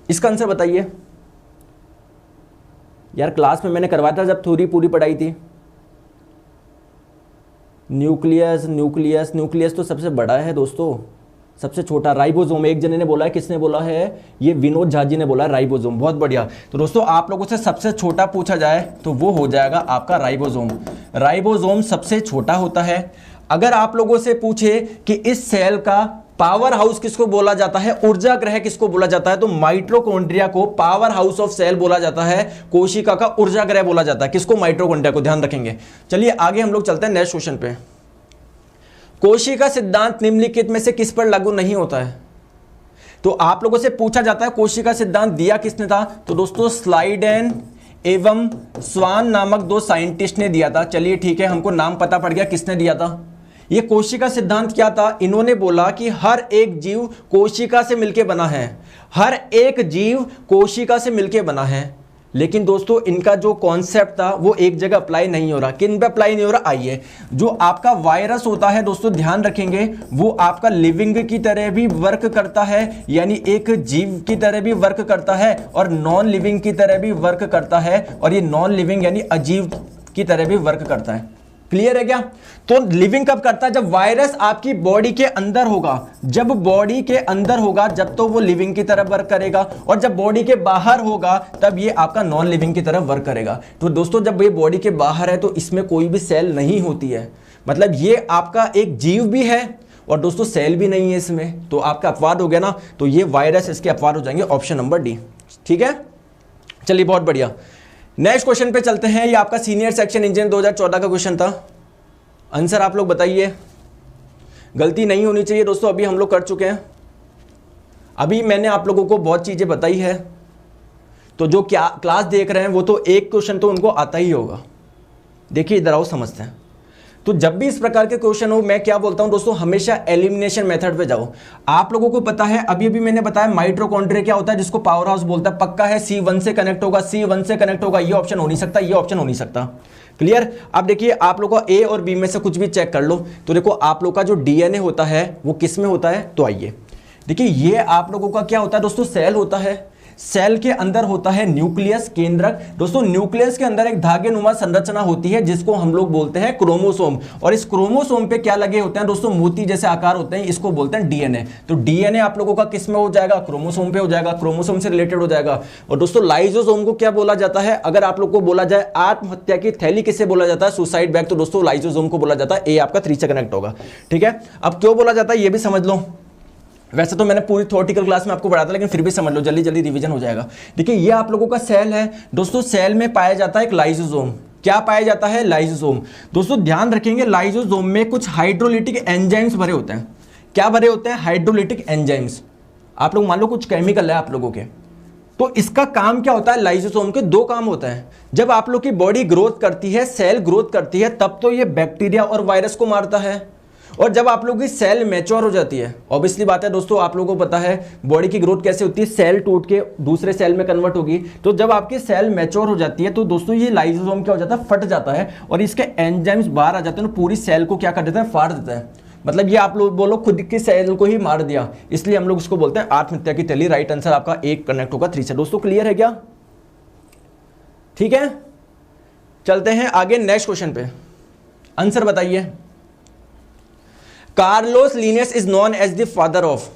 S1: इसका आंसर बताइए यार, क्लास में मैंने करवाया था जब थ्योरी पूरी पढ़ाई थी। न्यूक्लियस न्यूक्लियस न्यूक्लियस तो सबसे बड़ा है दोस्तों, सबसे छोटा राइबोसोम। एक जने ने बोला है, किसने बोला है? ये विनोद झा जी ने बोला है राइबोसोम। बहुत बढ़िया। तो दोस्तों आप लोगों से सबसे छोटा पूछा जाए तो वो हो जाएगा आपका राइबोसोम। राइबोसोम सबसे छोटा होता है। अगर आप लोगों से पूछे कि इस सेल का पावर हाउस किसको बोला जाता है, ऊर्जा ग्रह किसको बोला जाता है, तो माइटोकॉन्ड्रिया को पावर हाउस ऑफ सेल बोला जाता है, कोशिका का ऊर्जा ग्रह बोला जाता है, किसको, माइटोकॉन्ड्रिया को, ध्यान रखेंगे। चलिए आगे हम लोग चलते हैं नेक्स्ट क्वेश्चन पे। कोशिका सिद्धांत निम्नलिखित में से किस पर लागू नहीं होता है, तो आप लोगों से पूछा जाता है कोशिका सिद्धांत दिया किसने था, तो दोस्तों स्लाइडेन एवं स्वान नामक दो साइंटिस्ट ने दिया था। चलिए ठीक है, हमको नाम पता पड़ गया किसने दिया था। ये कोशिका सिद्धांत क्या था, इन्होंने बोला कि हर एक जीव कोशिका से मिलके बना है, हर एक जीव कोशिका से मिलके बना है। लेकिन दोस्तों इनका जो कॉन्सेप्ट था वो एक जगह अप्लाई नहीं हो रहा। किन पे अप्लाई नहीं हो रहा, आइए, जो आपका वायरस होता है दोस्तों ध्यान रखेंगे, वो आपका लिविंग की तरह भी वर्क करता है, यानी एक जीव की तरह भी वर्क करता है, और नॉन लिविंग की तरह भी वर्क करता है, और ये नॉन लिविंग यानी अजीव की तरह भी वर्क करता है। क्लियर है क्या? तो लिविंग कब करता है, जब वायरस आपकी बॉडी के अंदर होगा, जब बॉडी के अंदर होगा जब तो वो लिविंग की तरह वर्क करेगा, और जब बॉडी के बाहर होगा तब ये आपका नॉन लिविंग की तरह वर्क करेगा। तो दोस्तों जब ये बॉडी के बाहर है तो इसमें कोई भी सेल नहीं होती है, मतलब ये आपका एक जीव भी है और दोस्तों सेल भी नहीं है इसमें, तो आपका अपवाद हो गया ना, तो ये वायरस इसके अपवाद हो जाएंगे, ऑप्शन नंबर डी। ठीक है, चलिए बहुत बढ़िया। नेक्स्ट क्वेश्चन पे चलते हैं। ये आपका सीनियर सेक्शन इंजीनियर 2014 का क्वेश्चन था। आंसर आप लोग बताइए, गलती नहीं होनी चाहिए दोस्तों, अभी हम लोग कर चुके हैं, अभी मैंने आप लोगों को बहुत चीजें बताई है, तो जो क्या क्लास देख रहे हैं वो तो एक क्वेश्चन तो उनको आता ही होगा। देखिए इधर आओ, समझते हैं। तो जब भी इस प्रकार के क्वेश्चन हो, मैं क्या बोलता हूं दोस्तों, हमेशा एलिमिनेशन मेथड पे जाओ। आप लोगों को पता है, अभी अभी मैंने बताया माइटोकॉन्ड्रिया क्या होता है, जिसको पावर हाउस बोलता है, पक्का है C1 से कनेक्ट होगा, C1 से कनेक्ट होगा, ये ऑप्शन हो नहीं सकता, ये ऑप्शन हो नहीं सकता। क्लियर? अब देखिए आप लोग का ए और बी में से कुछ भी चेक कर लो, तो देखो आप लोग का जो डीएनए होता है वो किस में होता है, तो आइए देखिए, ये आप लोगों का क्या होता है दोस्तों, सेल होता है, सेल के अंदर होता है न्यूक्लियस, केंद्रक। दोस्तों न्यूक्लियस के अंदर एक धागे नुमा संरचना होती है जिसको हम लोग बोलते हैं क्रोमोसोम, और इस क्रोमोसोम पे क्या लगे होते हैं दोस्तों, मोती जैसे आकार होते हैं, इसको बोलते हैं डीएनए। तो डीएनए आप लोगों का किस में हो जाएगा, क्रोमोसोम पे हो जाएगा, क्रोमोसोम से रिलेटेड हो जाएगा। और दोस्तों लाइजोसोम को क्या बोला जाता है, अगर आप लोग को बोला जाए आत्महत्या की थैली किसे बोला जाता है, सुसाइड बैग, तो दोस्तों लाइजोसोम को बोला जाता है। ए आपका 3 से कनेक्ट होगा। ठीक है, अब क्यों बोला जाता है ये भी समझ लो। वैसे तो मैंने पूरी थ्योरेटिकल क्लास में आपको पढ़ाया था, लेकिन फिर भी समझ लो, जल्दी जल्दी रिवीजन हो जाएगा। देखिए ये आप लोगों का सेल है दोस्तों, सेल में पाया जाता है एक लाइसोसोम। क्या पाया जाता है, लाइसोसोम। दोस्तों ध्यान रखेंगे, लाइसोसोम में कुछ हाइड्रोलिटिक एंजाइम्स भरे होते हैं। क्या भरे होते हैं, हाइड्रोलिटिक एंजाइम्स। आप लोग मान लो कुछ केमिकल है आप लोगों के, तो इसका काम क्या होता है, लाइसोसोम के 2 काम होता है। जब आप लोग की बॉडी ग्रोथ करती है, सेल ग्रोथ करती है, तब तो ये बैक्टीरिया और वायरस को मारता है, और जब आप लोगों की सेल मैच्योर हो जाती है, ऑब्वियसली बात है दोस्तों, आप लोगों को पता है बॉडी की ग्रोथ कैसे होती है, सेल टूट के दूसरे सेल में कन्वर्ट होगी। तो जब आपकी सेल मैच्योर हो जाती है तो दोस्तों ये लाइसोसोम क्या हो जाता है, फट जाता है, और इसके एंजाइम्स बाहर आ जाते हैं, पूरी सेल को क्या कर देते हैं, फाड़ देता है। मतलब ये आप लोग बोलो खुद की सेल को ही मार दिया, इसलिए हम लोग इसको बोलते हैं आत्महत्या की थैली। राइट आंसर आपका एक कनेक्ट होगा 3 से। दोस्तों क्लियर है क्या? ठीक है, चलते हैं आगे नेक्स्ट क्वेश्चन पे। आंसर बताइए। Carlos Linnaeus is known as the father of,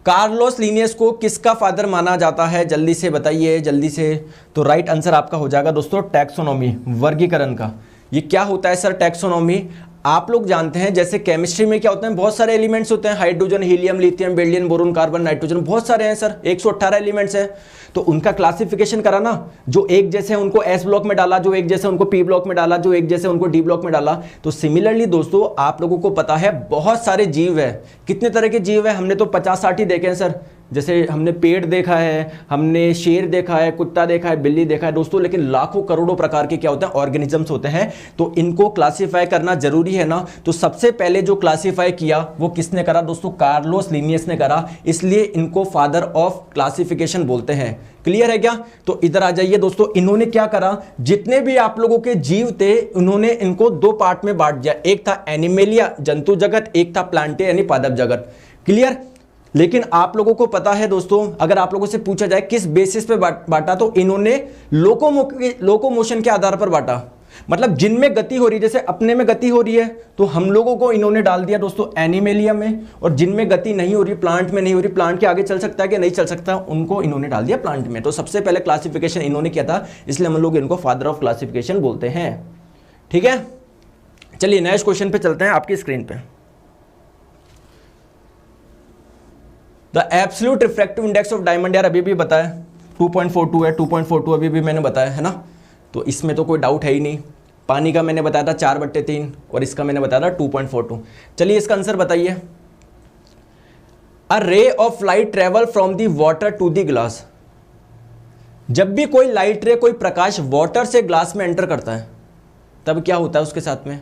S1: Carlos Linnaeus को किसका फादर माना जाता है, जल्दी से बताइए, जल्दी से। तो राइट आंसर आपका हो जाएगा दोस्तों टैक्सोनॉमी, वर्गीकरण का। ये क्या होता है सर टैक्सोनॉमी? आप लोग जानते हैं जैसे केमिस्ट्री में क्या होता है, बहुत सारे एलिमेंट्स होते हैं, hydrogen, helium, lithium, beryllium, boron, carbon, nitrogen, बहुत सारे हैं सर, 118 एलिमेंट्स हैं। तो उनका क्लासिफिकेशन करा ना, जो एक जैसे हैं उनको एस ब्लॉक में डाला, जो एक जैसे उनको पी ब्लॉक में डाला, जो एक जैसे उनको डी ब्लॉक में डाला। तो सिमिलरली दोस्तों आप लोगों को पता है बहुत सारे जीव है। कितने तरह के जीव है, हमने तो 50-60 ही देखे हैं सर। जैसे हमने पेड़ देखा है, हमने शेर देखा है, कुत्ता देखा है, बिल्ली देखा है दोस्तों, लेकिन लाखों करोड़ों प्रकार के क्या होते हैं, ऑर्गेनिजम्स होते हैं। तो इनको क्लासिफाई करना जरूरी है ना। तो सबसे पहले जो क्लासिफाई किया वो किसने करा दोस्तों, कार्लोस लिनियस ने करा, इसलिए इनको फादर ऑफ क्लासिफिकेशन बोलते हैं। क्लियर है क्या? तो इधर आ जाइए दोस्तों, इन्होंने क्या करा, जितने भी आप लोगों के जीव थे उन्होंने इनको 2 पार्ट में बांट दिया, एक था एनिमेलिया जंतु जगत, एक था प्लांटे यानी पादप जगत। क्लियर? लेकिन आप लोगों को पता है दोस्तों, अगर आप लोगों से पूछा जाए किस बेसिस पे बांटा, तो इन्होंने लोकोमोशन के आधार पर बांटा। मतलब जिनमें गति हो रही है, जैसे अपने में गति हो रही है तो हम लोगों को इन्होंने डाल दिया दोस्तों एनिमेलिया में, और जिनमें गति नहीं हो रही, प्लांट में नहीं हो रही, प्लांट के आगे चल सकता है कि नहीं चल सकता, उनको इन्होंने डाल दिया प्लांट में। तो सबसे पहले क्लासिफिकेशन इन्होंने किया था, इसलिए हम लोग इनको फादर ऑफ क्लासिफिकेशन बोलते हैं। ठीक है, चलिए नेक्स्ट क्वेश्चन पे चलते हैं आपकी स्क्रीन पे। The absolute refractive index of diamond, यार अभी भी बताया 2.42 है, 2.42 अभी भी मैंने बताया है ना, तो इसमें तो कोई डाउट है ही नहीं। पानी का मैंने बताया था 4/3 और इसका मैंने बताया था 2.42। चलिए इसका आंसर बताइए। A ray of light travel from the water to the glass. जब भी कोई लाइट रे, कोई प्रकाश वाटर से ग्लास में एंटर करता है तब क्या होता है उसके साथ में?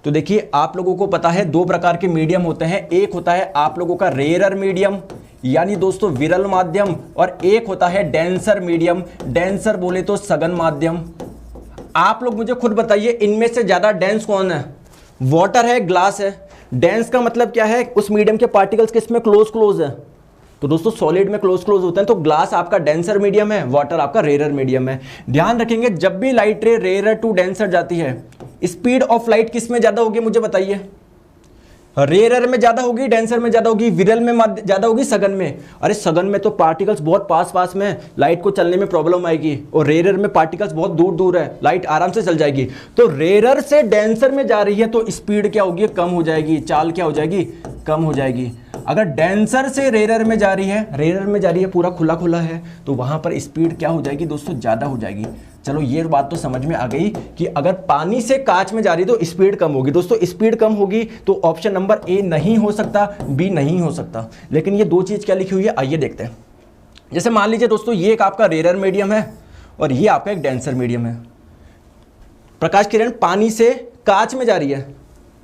S1: तो देखिए आप लोगों को पता है दो प्रकार के मीडियम होते हैं, एक होता है आप लोगों का रेयरर मीडियम यानी दोस्तों विरल माध्यम, और एक होता है डेंसर मीडियम, डेंसर बोले तो सघन माध्यम। आप लोग मुझे खुद बताइए इनमें से ज्यादा डेंस कौन है? वाटर है, ग्लास है। डेंस का मतलब क्या है? उस मीडियम के पार्टिकल्स किसमें क्लोज है? तो दोस्तों सॉलिड में क्लोज होते हैं, तो ग्लास आपका डेंसर मीडियम है, वाटर आपका रेयरर मीडियम है। ध्यान रखेंगे जब भी लाइट रे रेयरर टू डेंसर जाती है, स्पीड ऑफ लाइट किस में ज्यादा होगी मुझे बताइए? रेयरर में ज्यादा होगी, डेंसर में ज्यादा होगी, विरल में ज्यादा होगी, सघन में? अरे सघन में तो पार्टिकल्स बहुत पास में, लाइट को चलने में प्रॉब्लम आएगी, और रेयरर में पार्टिकल्स बहुत दूर है, लाइट आराम से चल जाएगी। तो रेयरर से डेंसर में जा रही है तो स्पीड क्या होगी? कम हो जाएगी, चाल क्या हो जाएगी? कम हो जाएगी। अगर डेंसर से रेयरर में जा रही है, पूरा खुला है, तो वहां पर स्पीड क्या हो जाएगी दोस्तों? ज्यादा हो जाएगी। चलो ये बात तो समझ में आ गई कि अगर पानी से कांच में जा रही तो स्पीड कम होगी। दोस्तों स्पीड कम होगी तो ऑप्शन नंबर ए नहीं हो सकता, बी नहीं हो सकता। लेकिन ये दो चीज क्या लिखी हुई है आइए देखते हैं। जैसे मान लीजिए दोस्तों ये एक आपका रेयरर मीडियम है और ये आपका एक डेंसर मीडियम है। प्रकाश किरण पानी से कांच में जा रही है,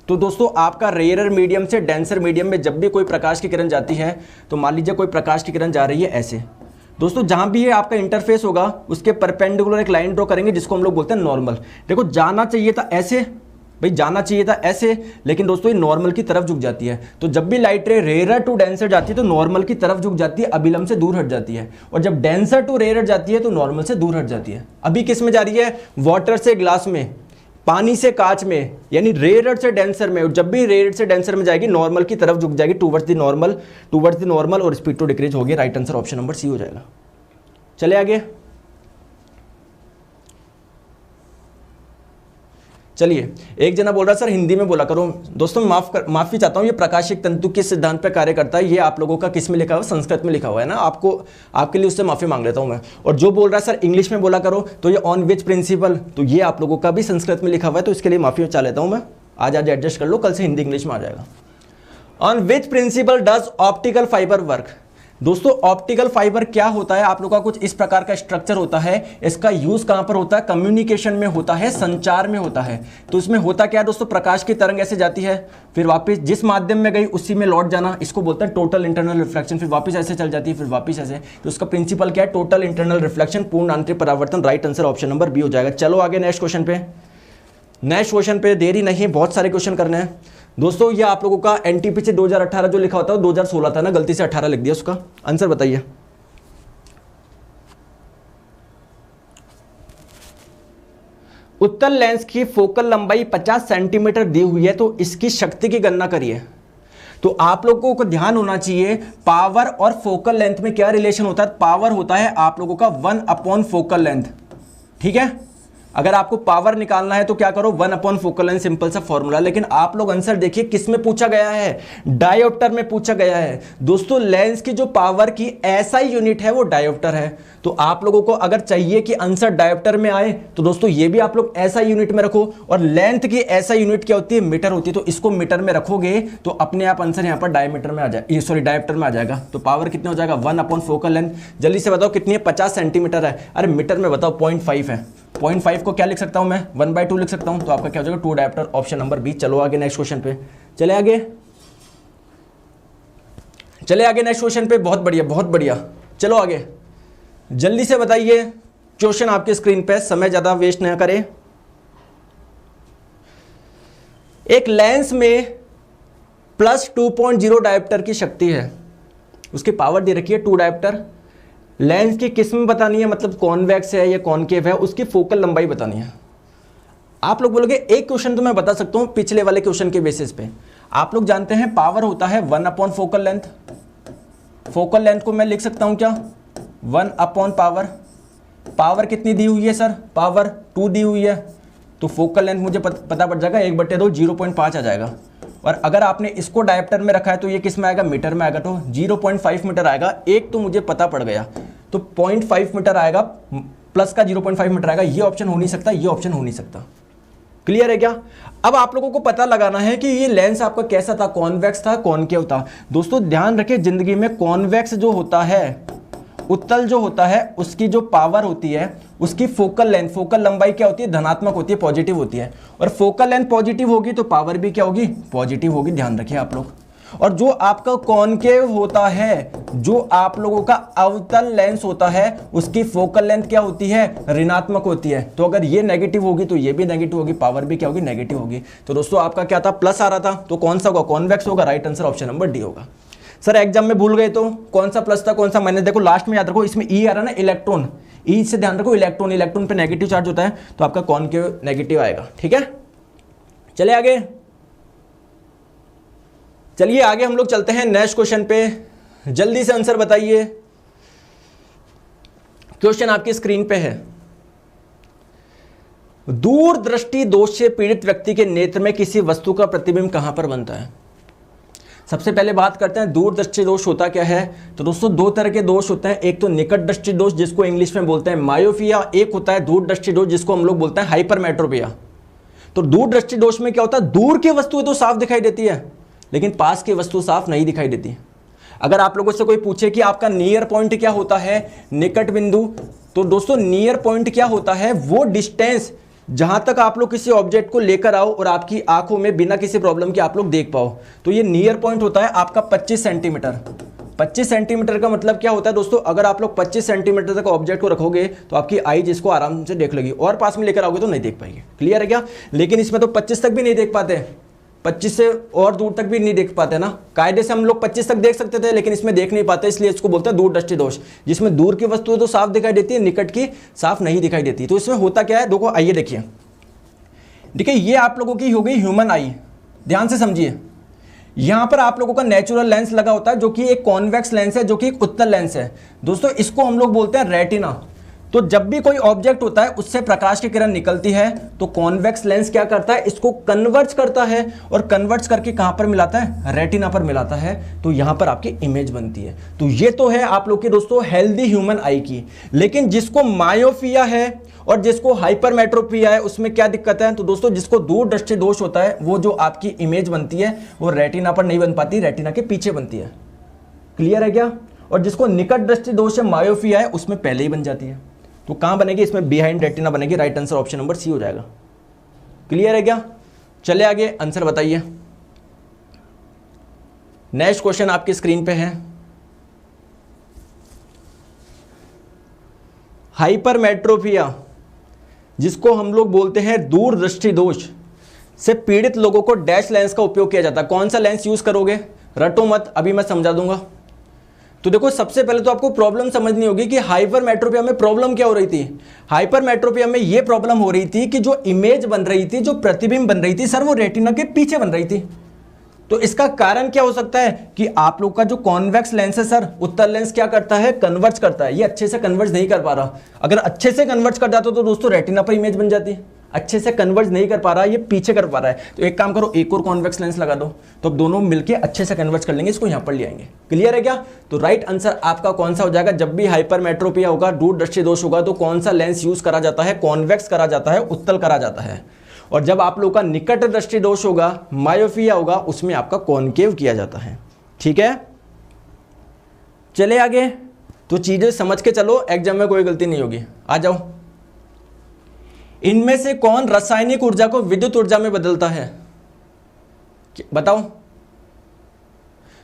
S1: तो दोस्तों आपका रेयरर मीडियम से डेंसर मीडियम में जब भी कोई प्रकाश की किरण जाती है, तो मान लीजिए कोई प्रकाश की किरण जा रही है ऐसे, दोस्तों जहां भी ये आपका इंटरफेस होगा उसके परपेंडिकुलर एक लाइन ड्रॉ करेंगे जिसको हम लोग बोलते हैं नॉर्मल। देखो जाना चाहिए था ऐसे, भाई जाना चाहिए था ऐसे, लेकिन दोस्तों ये नॉर्मल की तरफ झुक जाती है। तो जब भी लाइट रे रेयरर टू डेंसर जाती है तो नॉर्मल की तरफ झुक जाती है, अभिलंब से दूर हट जाती है, और जब डेंसर टू रेयरर जाती है तो नॉर्मल से दूर हट जाती है। अभी किस में जा रही है? वाटर से ग्लास में, पानी से कांच में, यानी रेयरर से डेंसर में। जब भी रेयरर से डेंसर में जाएगी नॉर्मल की तरफ झुक जाएगी, टुवर्ड्स द नॉर्मल, और स्पीड टू डिक्रीज होगी। Right answer option number C हो जाएगा। चले आगे। चलिए एक जना बोल रहा सर हिंदी में बोला करो। दोस्तों माफी चाहता हूं, ये प्रकाशिक तंतु किस सिद्धांत पर कार्य करता है, ये आप लोगों का किस में लिखा हुआ? संस्कृत में लिखा हुआ है ना, आपके लिए उससे माफी मांग लेता हूं मैं। और जो बोल रहा है सर इंग्लिश में बोला करो, तो ये ऑन विच प्रिंसिपल, तो ये आप लोगों का भी संस्कृत में लिखा हुआ है, तो इसके लिए माफी चाह लेता हूं मैं। आज एडजस्ट कर लो, कल से हिंदी इंग्लिश में आ जाएगा। On which principle does optical fibre work? दोस्तों ऑप्टिकल फाइबर क्या होता है? आप लोग का कुछ इस प्रकार का स्ट्रक्चर होता है। इसका यूज कहां पर होता है? कम्युनिकेशन में होता है, संचार में होता है। तो इसमें होता क्या है दोस्तों? प्रकाश की तरंग ऐसे जाती है, फिर वापस जिस माध्यम में गई उसी में लौट जाना, इसको बोलते हैं टोटल इंटरनल रिफ्लेक्शन। फिर वापस ऐसे चल जाती है, फिर वापस ऐसे, तो उसका प्रिंसिपल क्या है? टोटल इंटरनल रिफ्लेक्शन, पूर्ण आंतरिक परावर्तन। Right answer option number B हो जाएगा। चलो आगे नेक्स्ट क्वेश्चन पे। नेक्स्ट क्वेश्चन पे देरी नहीं, बहुत सारे क्वेश्चन करने हैं दोस्तों। ये आप लोगों का एनटीपीसी 2018 जो लिखा होता है 2016 था ना, गलती से 18 लिख दिया, उसका आंसर बताइए। उत्तल लेंस की फोकल लंबाई 50 सेंटीमीटर दी हुई है, तो इसकी शक्ति की गणना करिए। तो आप लोगों को ध्यान होना चाहिए पावर और फोकल लेंथ में क्या रिलेशन होता है। पावर होता है आप लोगों का 1 फोकल लेंथ, ठीक है। अगर आपको पावर निकालना है तो क्या करो? 1 फोकल लेंथ, सिंपल सा फॉर्मूला। लेकिन आप लोग आंसर देखिए किस में पूछा गया है? डायोप्टर में पूछा गया है। दोस्तों लेंस की जो पावर की एसआई यूनिट है वो डायोप्टर है। तो आप लोगों को अगर चाहिए कि आंसर डायोप्टर में आए तो दोस्तों ये भी आप लोग एसआई यूनिट में रखो, और लेंथ की एसआई यूनिट क्या होती है? मीटर होती है। तो इसको मीटर में रखोगे तो अपने आप आंसर यहां पर डायमीटर में आ जाए, सॉरी डायोप्टर में आ जाएगा। तो पावर कितना हो जाएगा? 1 फोकल लेंथ। जल्दी से बताओ कितनी है? 50 सेंटीमीटर है। अरे मीटर में बताओ, 0.5 है। 0.5 को क्या लिख सकता हूं मैं? 1/2 लिख सकता हूं। तो आपका क्या हो जाएगा? 2 डायोप्टर, ऑप्शन नंबर बी। चलो आगे नेक्स्ट क्वेश्चन पे। चले आगे नेक्स्ट क्वेश्चन पे। बहुत बढ़िया, बहुत बढ़िया। चलो आगे जल्दी से बताइए क्वेश्चन आपके स्क्रीन पे, समय ज्यादा वेस्ट ना करें। एक लेंस में +2.0 डायोप्टर की शक्ति है, उसकी पावर दे रखी है 2 डायोप्टर। लेंस की किस्म बतानी है, मतलब कॉन्वेक्स है या कॉनकेव है, उसकी फोकल लंबाई बतानी है। आप लोग बोलोगे एक क्वेश्चन तो मैं बता सकता हूं पिछले वाले क्वेश्चन के बेसिस पे। आप लोग जानते हैं पावर होता है 1 फोकल लेंथ। फोकल लेंथ को मैं लिख सकता हूं क्या? 1 पावर। पावर कितनी दी हुई है सर? पावर 2 दी हुई है, तो फोकल लेंथ मुझे पता पड़ जाएगा 1/2, 0.5 आ जाएगा। और अगर आपने इसको डायप्टर में रखा है तो ये किस में आएगा, मीटर में आएगा, तो 0.5 मीटर आएगा। एक तो मुझे पता पड़ गया, तो 0.5 मीटर आएगा, प्लस का 0.5 मीटर आएगा। ये ऑप्शन हो नहीं सकता, ये ऑप्शन हो नहीं सकता। क्लियर है क्या? अब आप लोगों को पता लगाना है कि ये लेंस आपका कैसा था, कॉन्वेक्स था, कॉनकेव था। दोस्तों ध्यान रखिए, जिंदगी में कॉन्वेक्स जो होता है, उत्तल जो होता है, उसकी जो पावर होती है, उसकी फोकल लेंथ, फोकल लंबाई क्या होती है, धनात्मक होती है, पॉजिटिव होती है। और फोकल लेंथ पॉजिटिव होगी तो पावर भी क्या होगी, पॉजिटिव होगी। ध्यान रखिए आप लोग। और जो आपका कॉनकेव होता है, जो आप लोगों का अवतल लेंस होता है, उसकी फोकल लेंथ क्या होती है, ऋणात्मक होती है। तो अगर ये नेगेटिव होगी तो ये भी नेगेटिव होगी, पावर भी क्या होगी, नेगेटिव होगी। तो दोस्तों आपका क्या था, प्लस आ रहा था, तो कौन सा होगा, कॉन्वेक्स होगा। Right answer option number D होगा। सर एग्जाम में भूल गए तो कौन सा प्लस था, कौन सा माइनस, देखो लास्ट में याद रखो, इसमें ई आ रहा है ना, इलेक्ट्रॉन, ई से ध्यान रखो, इलेक्ट्रॉन, इलेक्ट्रॉन पे नेगेटिव चार्ज होता है, तो आपका कॉनकेव नेगेटिव आएगा। ठीक है, चले आगे। चलिए आगे हम लोग चलते हैं नेक्स्ट क्वेश्चन पे। जल्दी से आंसर बताइए। क्वेश्चन आपकी स्क्रीन पे है। दूरदृष्टि दोष से पीड़ित व्यक्ति के नेत्र में किसी वस्तु का प्रतिबिंब कहां पर बनता है? सबसे पहले बात करते हैं दूरदृष्टि दोष होता क्या है। तो दोस्तों दो तरह के दोष होते हैं, एक तो निकट दृष्टि दोष जिसको इंग्लिश में बोलते हैं मायोपिया, एक होता है दूरदृष्टि दोष जिसको हम लोग बोलते हैं हाइपरमेट्रोपिया। तो दूरदृष्टि दोष में क्या होता है, दूर की वस्तुएं तो साफ दिखाई देती है लेकिन पास की वस्तु साफ नहीं दिखाई देती। अगर आप लोगों से कोई पूछे कि आपका नियर पॉइंट क्या होता है, निकट बिंदु, तो दोस्तों नियर पॉइंट क्या होता है, वो डिस्टेंस जहां तक आप लोग किसी ऑब्जेक्ट को लेकर आओ और आपकी आंखों में बिना किसी प्रॉब्लम के आप लोग देख पाओ, तो ये नियर पॉइंट होता है आपका 25 सेंटीमीटर। 25 सेंटीमीटर का मतलब क्या होता है दोस्तों, अगर आप लोग 25 सेंटीमीटर तक ऑब्जेक्ट को रखोगे तो आपकी आई जिसको आराम से देख लेगी, और पास में लेकर आओगे तो नहीं देख पाएगी। क्लियर है क्या? लेकिन इसमें तो 25 तक भी नहीं देख पाते, 25 से और दूर तक भी नहीं देख पाते ना। कायदे से हम लोग 25 तक देख सकते थे लेकिन इसमें देख नहीं पाते, इसलिए इसको बोलते हैं दूरदृष्टि दोष, जिसमें दूर की वस्तुएं तो साफ दिखाई देती है, निकट की साफ नहीं दिखाई देती। तो इसमें होता क्या है, देखो आइए देखिए। देखिए ये आप लोगों की हो गई ह्यूमन आई, ध्यान से समझिए। यहां पर आप लोगों का नेचुरल लेंस लगा होता है जो कि एक कॉन्वेक्स लेंस है, जो कि एक उत्तल लेंस है। दोस्तों इसको हम लोग बोलते हैं रेटिना। तो जब भी कोई ऑब्जेक्ट होता है उससे प्रकाश की किरण निकलती है तो कॉन्वेक्स लेंस क्या करता है, इसको कन्वर्ट्स करता है, और कन्वर्ट्स करके कहां पर मिलाता है, रेटिना पर मिलाता है, तो यहां पर आपकी इमेज बनती है। तो ये तो है आप लोग की दोस्तों हेल्दी ह्यूमन आई की। लेकिन जिसको मायोपिया है और जिसको हाइपरमेट्रोपिया है उसमें क्या दिक्कत है, तो दोस्तों जिसको दूरदृष्टि दोष होता है वो जो आपकी इमेज बनती है वो रेटिना पर नहीं बन पाती, रेटिना के पीछे बनती है। क्लियर है क्या? और जिसको निकट दृष्टि दोष है, मायोपिया है, उसमें पहले ही बन जाती है। तो कहां बनेगी, इसमें बिहाइंड रेटिना बनेगी। Right answer option number C हो जाएगा। क्लियर है क्या? चले आगे, आंसर बताइए। नेक्स्ट क्वेश्चन आपकी स्क्रीन पे है। हाइपरमेट्रोपिया जिसको हम लोग बोलते हैं दूरदृष्टि दोष से पीड़ित लोगों को डैश लेंस का उपयोग किया जाता है। कौन सा लेंस यूज करोगे, रटो मत, अभी मैं समझा दूंगा। तो देखो सबसे पहले तो आपको प्रॉब्लम समझनी होगी कि हाइपरमेट्रोपिया में प्रॉब्लम क्या हो रही थी। हाइपरमेट्रोपिया में ये प्रॉब्लम हो रही थी कि जो इमेज बन रही थी, जो प्रतिबिंब बन रही थी सर, वो रेटिना के पीछे बन रही थी। तो इसका कारण क्या हो सकता है कि आप लोग का जो कॉन्वेक्स लेंस है सर, उत्तल लेंस क्या करता है, कन्वर्ट्स करता है। ये अच्छे से कन्वर्ट्स नहीं कर पा रहा। अगर अच्छे से कन्वर्ट्स कर जाता तो दोस्तों रेटिना पर इमेज बन जाती। अच्छे से कन्वर्ट नहीं कर पा रहा, ये पीछे कर पा रहा है। तो एक काम करो, एक और कॉन्वेक्स लेंस लगा दो, तो अब दोनों मिलके अच्छे से कन्वर्ट कर लेंगे, इसको यहां पर ले आएंगे। क्लियर है क्या? तो राइट आंसर आपका कौन सा हो जाएगा, जब भी हाइपरमेट्रोपिया होगा, दूरदृष्टि दोष होगा, तो कौन सा लेंस यूज करा जाता है, कॉन्वेक्स करा जाता है, उत्तल करा जाता है। और जब आप लोग का निकट दृष्टि दोष होगा, मायोपिया होगा, उसमें आपका कॉनकेव किया जाता है। ठीक है, चले आगे। तो चीजें समझ के चलो, एग्जाम में कोई गलती नहीं होगी। आ जाओ। इनमें से कौन रासायनिक ऊर्जा को विद्युत ऊर्जा में बदलता है, बताओ।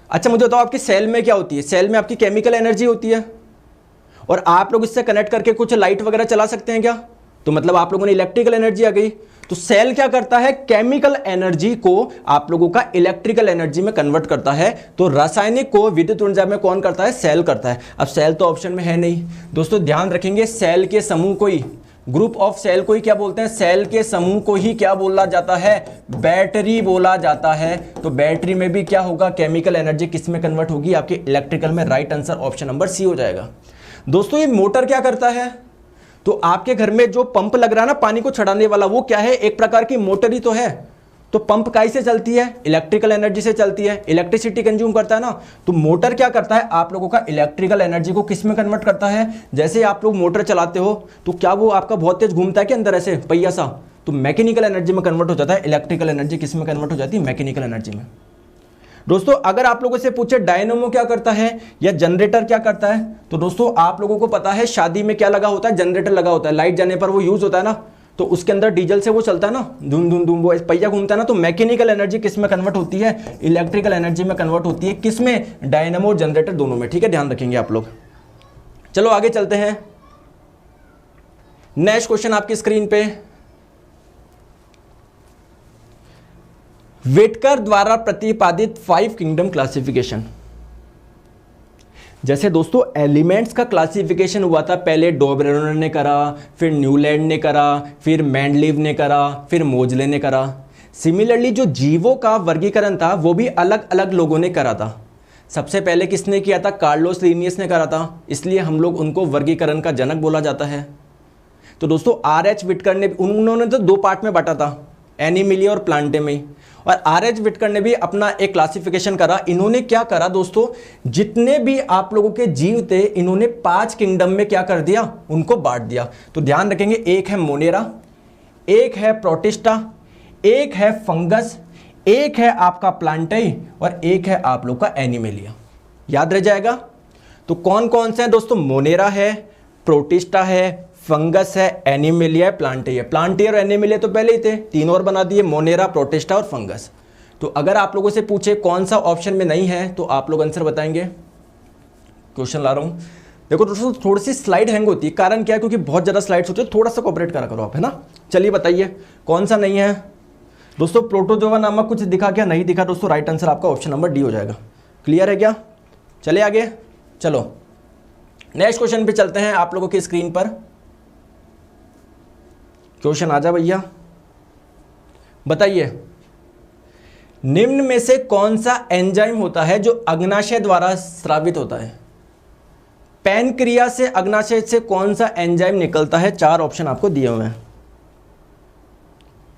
S1: अच्छा मुझे बताओ, आपकी सेल में क्या होती है, सेल में आपकी केमिकल एनर्जी होती है, और आप लोग इससे कनेक्ट करके कुछ लाइट वगैरह चला सकते हैं क्या? तो मतलब आप लोगों ने इलेक्ट्रिकल एनर्जी आ गई। तो सेल क्या करता है, केमिकल एनर्जी को आप लोगों का इलेक्ट्रिकल एनर्जी में कन्वर्ट करता है। तो रासायनिक को विद्युत ऊर्जा में कौन करता है, सेल करता है। अब सेल तो ऑप्शन में है नहीं। दोस्तों ध्यान रखेंगे, सेल के समूह को ही, ग्रुप ऑफ सेल को ही क्या बोलते हैं, सेल के समूह को ही क्या बोला जाता है, बैटरी बोला जाता है। तो बैटरी में भी क्या होगा, केमिकल एनर्जी किस में कन्वर्ट होगी, आपके इलेक्ट्रिकल में। Right answer option number C हो जाएगा। दोस्तों ये मोटर क्या करता है, तो आपके घर में जो पंप लग रहा है ना पानी को छड़ाने वाला, वो क्या है, एक प्रकार की मोटर ही तो है। तो पंप काई से चलती है, इलेक्ट्रिकल एनर्जी से चलती है, इलेक्ट्रिसिटी कंज्यूम करता है ना। तो मोटर क्या करता है, आप लोगों का इलेक्ट्रिकल एनर्जी को किस में कन्वर्ट करता है। जैसे आप लोग मोटर चलाते हो तो क्या वो आपका बहुत तेज घूमता है कि अंदर ऐसे पहिया सा, तो मैकेनिकल एनर्जी में कन्वर्ट हो जाता है। इलेक्ट्रिकल एनर्जी किस में कन्वर्ट हो जाती है, मैकेनिकल एनर्जी में। दोस्तों अगर आप लोगों से पूछे डायनेमो क्या करता है या जनरेटर क्या करता है, तो दोस्तों आप लोगों को पता है शादी में क्या लगा होता है, जनरेटर लगा होता है, लाइट जाने पर वो यूज होता है ना, तो उसके अंदर डीजल से वो चलता है ना, धूम धूम धूम वो पहिया घूमता है ना। तो मैकेनिकल एनर्जी किस में कन्वर्ट होती है, इलेक्ट्रिकल एनर्जी में कन्वर्ट होती है। किस में, डायनेमो और जनरेटर दोनों में। ठीक है, ध्यान रखेंगे आप लोग। चलो आगे चलते हैं। नेक्स्ट क्वेश्चन आपकी स्क्रीन पे, व्हिटकर द्वारा प्रतिपादित 5 किंगडम क्लासिफिकेशन। जैसे दोस्तों एलिमेंट्स का क्लासिफिकेशन हुआ था, पहले डोबरेनर ने करा, फिर न्यूलैंड ने करा, फिर मेंडलीव ने करा, फिर मोजले ने करा। सिमिलरली जो जीवों का वर्गीकरण था वो भी अलग अलग लोगों ने करा था। सबसे पहले किसने किया था, कार्लोस लिनियस ने करा था, इसलिए हम लोग उनको वर्गीकरण का जनक बोला जाता है। तो दोस्तों R.H. व्हिटकर ने, उन्होंने तो 2 पार्ट में बांटा था, एनिमिलिया और प्लांटेमी। और R.H. व्हिटकर ने भी अपना एक क्लासिफिकेशन करा। इन्होंने क्या करा दोस्तों, जितने भी आप लोगों के जीव थे इन्होंने 5 किंगडम में क्या कर दिया, उनको बांट दिया। तो ध्यान रखेंगे, एक है मोनेरा, एक है प्रोटिस्टा, एक है फंगस, एक है आपका प्लांटाई और एक है आप लोग का एनिमेलिया। याद रह जाएगा। तो कौन कौन से हैं दोस्तों, मोनेरा है, प्रोटिस्टा है, फंगस है, एनिमेलिया है, प्लांटाई है। प्लांटाई और एनिमेलिया तो पहले ही थे, 3 और बना दिए, मोनेरा, प्रोटिस्टा और फंगस। तो अगर आप लोगों से पूछे कौन सा ऑप्शन में नहीं है तो आप लोग आंसर बताएंगे। क्वेश्चन ला रहा हूं, देखो दोस्तों थोड़ी सी स्लाइड हैंग होती है, कारण क्या है, क्योंकि बहुत ज़्यादा स्लाइड्स होती है, थोड़ा सा कोऑपरेट करा करो आप, है ना। चलिए बताइए कौन सा नहीं है दोस्तों। प्रोटोजोआ नामक कुछ दिखा क्या, नहीं दिखा दोस्तों। राइट आंसर आपका ऑप्शन नंबर डी हो जाएगा। क्लियर है क्या, चले आगे। चलो नेक्स्ट क्वेश्चन पे चलते हैं। आप लोगों की स्क्रीन पर क्वेश्चन आ जा भैया, बताइए निम्न में से कौन सा एंजाइम होता है जो अग्नाशय द्वारा स्रावित होता है। पैनक्रियास से, अग्नाशय से कौन सा एंजाइम निकलता है। 4 ऑप्शन आपको दिए हुए हैं,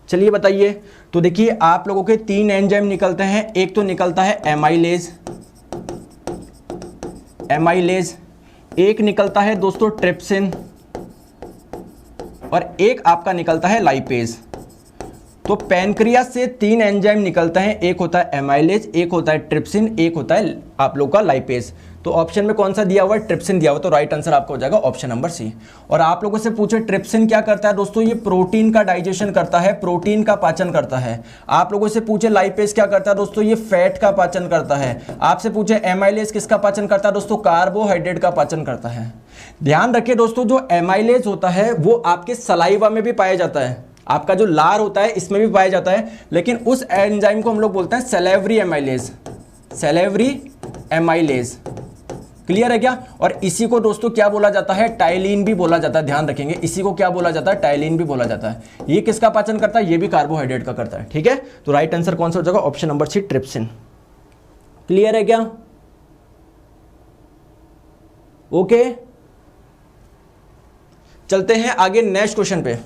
S1: चलिए बताइए। तो देखिए आप लोगों के 3 एंजाइम निकलते हैं। एक तो निकलता है एमाइलेज, एक निकलता है दोस्तों ट्रिप्सिन और एक आपका निकलता है लाइपेज। तो पैनक्रियास से 3 एंजाइम निकलते हैं, एक होता है एमाइलेज, एक होता है ट्रिप्सिन, एक होता है आप लोग का लाइपेज। तो ऑप्शन में कौन सा दिया हुआ है, ट्रिप्सिन दिया हुआ, तो राइट आंसर आपका हो जाएगा ऑप्शन नंबर सी। और आप लोगों से पूछे ट्रिप्सिन क्या करता है दोस्तों, ये प्रोटीन का डाइजेशन करता है, प्रोटीन का पाचन करता है। आप लोगों से पूछे लाइपेज क्या करता है दोस्तों, ये फैट का पाचन करता है। आपसे पूछे एमाइलेज किसका पाचन करता है दोस्तों, कार्बोहाइड्रेट का पाचन करता है। ध्यान रखिए दोस्तों, जो एमाइलेज होता है वो आपके सलाइवा में भी पाया जाता है, आपका जो लार होता है इसमें भी पाया जाता है, लेकिन उस एंजाइम को हम लोग बोलते हैं salivary amylase, salivary amylase. Clear है क्या। और इसी को दोस्तों क्या बोला जाता है, टाइलिन भी बोला जाता है। ध्यान रखेंगे, इसी को क्या बोला जाता है, टाइलिन भी बोला जाता है। ये किसका पाचन करता है, ये भी कार्बोहाइड्रेट का करता है। ठीक है, तो राइट आंसर कौन सा हो जाएगा, option number C trypsin. Clear है क्या, ओके। चलते हैं आगे नेक्स्ट क्वेश्चन पे।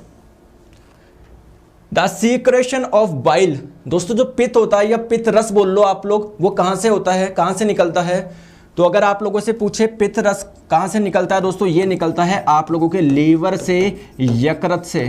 S1: द सीक्रेशन ऑफ बाइल, दोस्तों जो पित्त होता है या पित्त रस बोल लो आप लोग, वो कहां से होता है, कहां से निकलता है। तो अगर आप लोगों से पूछे पित्त रस कहां से निकलता है दोस्तों, ये निकलता है आप लोगों के लीवर से, यकृत से।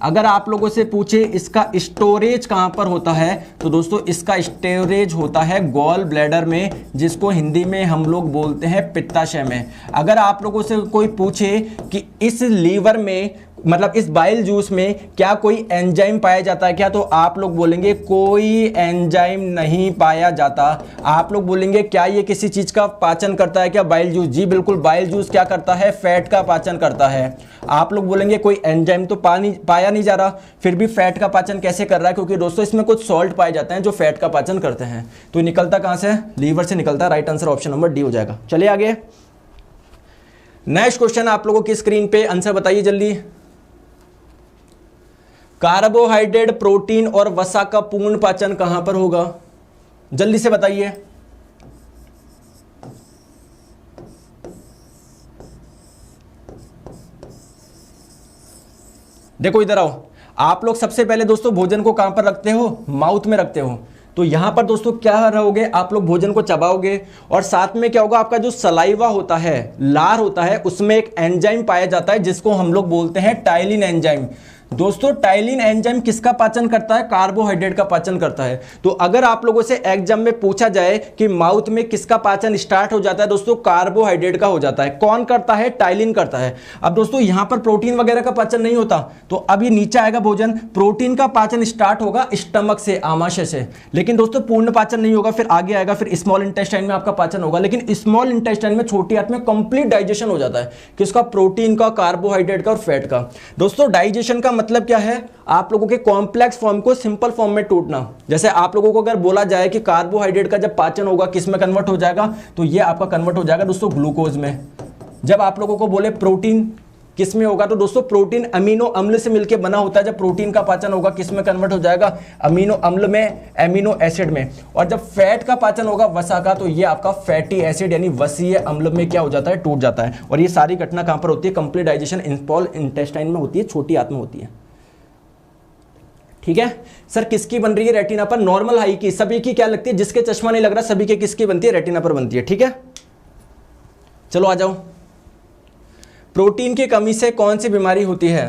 S1: अगर आप लोगों से पूछे इसका स्टोरेज कहां पर होता है, तो दोस्तों इसका स्टोरेज होता है गॉल ब्लैडर में, जिसको हिंदी में हम लोग बोलते हैं पित्ताशय में। अगर आप लोगों से कोई पूछे कि इस लीवर में, मतलब इस बाइल जूस में क्या कोई एंजाइम पाया जाता है क्या, तो आप लोग बोलेंगे कोई एंजाइम नहीं पाया जाता। आप लोग बोलेंगे क्या ये किसी चीज का पाचन करता है क्या, बाइल जूस। जी बिल्कुल, बाइल जूस क्या करता है, फैट का पाचन करता है। आप लोग बोलेंगे कोई एंजाइम तो पाया नहीं जा रहा, फिर भी फैट का पाचन कैसे कर रहा है, क्योंकि दोस्तों इसमें कुछ सॉल्ट पाए जाते हैं जो फैट का पाचन करते हैं। तो निकलता कहां से, लीवर से निकलता है। Right answer option number D हो जाएगा। चलिए आगे नेक्स्ट क्वेश्चन आप लोगों की स्क्रीन पे, आंसर बताइए जल्दी। कार्बोहाइड्रेट, प्रोटीन और वसा का पूर्ण पाचन कहां पर होगा, जल्दी से बताइए। देखो इधर आओ, आप लोग सबसे पहले दोस्तों भोजन को कहां पर रखते हो, माउथ में रखते हो। तो यहां पर दोस्तों क्या रहोगे, आप लोग भोजन को चबाओगे और साथ में क्या होगा, आपका जो सलाइवा होता है, लार होता है, उसमें एक एंजाइम पाया जाता है जिसको हम लोग बोलते हैं टाइलिन एंजाइम। दोस्तों टाइलिन एंजाइम किसका पाचन करता है, कार्बोहाइड्रेट का पाचन करता है। तो अगर आप लोगों से एग्जाम में पूछा जाए कि माउथ में किसका पाचन स्टार्ट हो जाता है, दोस्तों कार्बोहाइड्रेट का हो जाता है। कौन करता है, टाइलिन करता है। अब दोस्तों यहां पर प्रोटीन वगैरह का पाचन नहीं होता, तो अब ये नीचे आएगा भोजन, प्रोटीन का पाचन स्टार्ट होगा स्टमक से, आमाशय से, लेकिन दोस्तों पूर्ण पाचन नहीं होगा, फिर आगे आएगा, फिर स्मॉल इंटेस्टाइन में आपका पाचन होगा। लेकिन स्मॉल इंटेस्टाइन में, छोटी आंत में कंप्लीट डाइजेशन हो जाता है किसका, प्रोटीन का, कार्बोहाइड्रेट का और फैट का। दोस्तों डाइजेशन का मतलब क्या है, आप लोगों के कॉम्प्लेक्स फॉर्म को सिंपल फॉर्म में टूटना। जैसे आप लोगों को अगर बोला जाए कि कार्बोहाइड्रेट का जब पाचन होगा किस में कन्वर्ट हो जाएगा, तो ये आपका कन्वर्ट हो जाएगा दोस्तों ग्लूकोज में। जब आप लोगों को बोले प्रोटीन किस में होगा, तो दोस्तों प्रोटीन अमीनो अम्ल से मिलकर बना होता है। जब प्रोटीन का पाचन होगा किस में कन्वर्ट हो जाएगा, अमीनो अम्ल में, एमिनो एसिड में। और जब फैट का पाचन होगा, वसा का, तो ये आपका फैटी एसिड यानी वसीय अम्ल में क्या हो जाता है, टूट जाता है। और ये सारी घटना कहां पर होती है, कंप्लीट डाइजेशन स्मॉल इंटेस्टाइन में होती है, छोटी आंत में होती है। ठीक है सर, किसकी बन रही है रेटिना पर, नॉर्मल हाई की, सभी की क्या लगती है, जिसके चश्मा नहीं लग रहा सभी के किसकी बनती है, रेटिना पर बनती है। ठीक है चलो आ जाओ। प्रोटीन की कमी से कौन सी बीमारी होती है,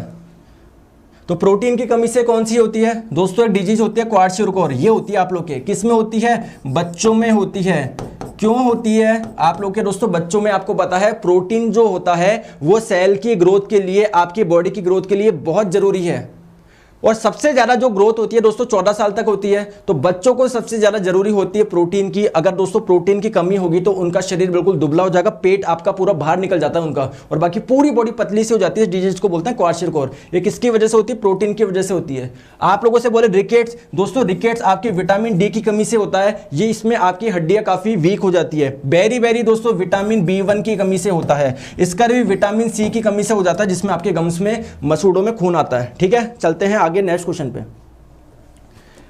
S1: तो प्रोटीन की कमी से कौन सी होती है दोस्तों, एक डिजीज होती है क्वार्टियोकोर। ये होती है आप लोग के किस में होती है, बच्चों में होती है। क्यों होती है आप लोग के दोस्तों, बच्चों में आपको पता है प्रोटीन जो होता है वो सेल की ग्रोथ के लिए, आपकी बॉडी की ग्रोथ के लिए बहुत जरूरी है। और सबसे ज्यादा जो ग्रोथ होती है दोस्तों 14 साल तक होती है, तो बच्चों को सबसे ज्यादा जरूरी होती है प्रोटीन की। अगर दोस्तों प्रोटीन की कमी होगी तो उनका शरीर बिल्कुल दुबला हो जाएगा, पेट आपका पूरा बाहर निकल जाता है उनका, और बाकी पूरी बॉडी पतली सी हो जाती है। डिजीज को बोलते हैं क्वार्टियोकोर। ये किसकी वजह से होती है, प्रोटीन की वजह से होती है। आप लोगों से बोले रिकेट्स, दोस्तों रिकेट्स आपकी विटामिन डी की कमी से होता है। ये इसमें आपकी हड्डियां काफी वीक हो जाती है। बेरी दोस्तों विटामिन B1 की कमी से होता है। इसका भी विटामिन सी की कमी से हो जाता है, जिसमें आपके गम्स में, मसूड़ों में खून आता है। ठीक है चलते हैं आगे नेक्स्ट क्वेश्चन पे,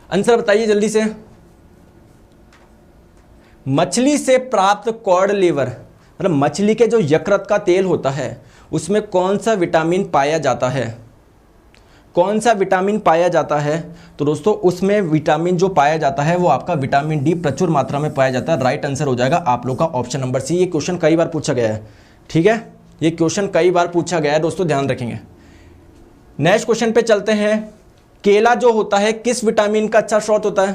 S1: आंसर बताइए जल्दी से। मछली से प्राप्त कॉड लीवर, मतलब मछली के जो यकृत का तेल होता है उसमें कौन सा विटामिन पाया जाता है, कौन सा विटामिन पाया जाता है, तो दोस्तों उसमें विटामिन जो पाया जाता है वो आपका विटामिन डी प्रचुर मात्रा में पाया जाता है। राइट आंसर हो जाएगा आप लोग का ऑप्शन नंबर सी। ये क्वेश्चन कई बार पूछा गया है। ठीक है ये क्वेश्चन कई बार पूछा गया है दोस्तों, ध्यान रखेंगे। नेक्स्ट क्वेश्चन पे चलते हैं। केला जो होता है किस विटामिन का अच्छा स्रोत होता है,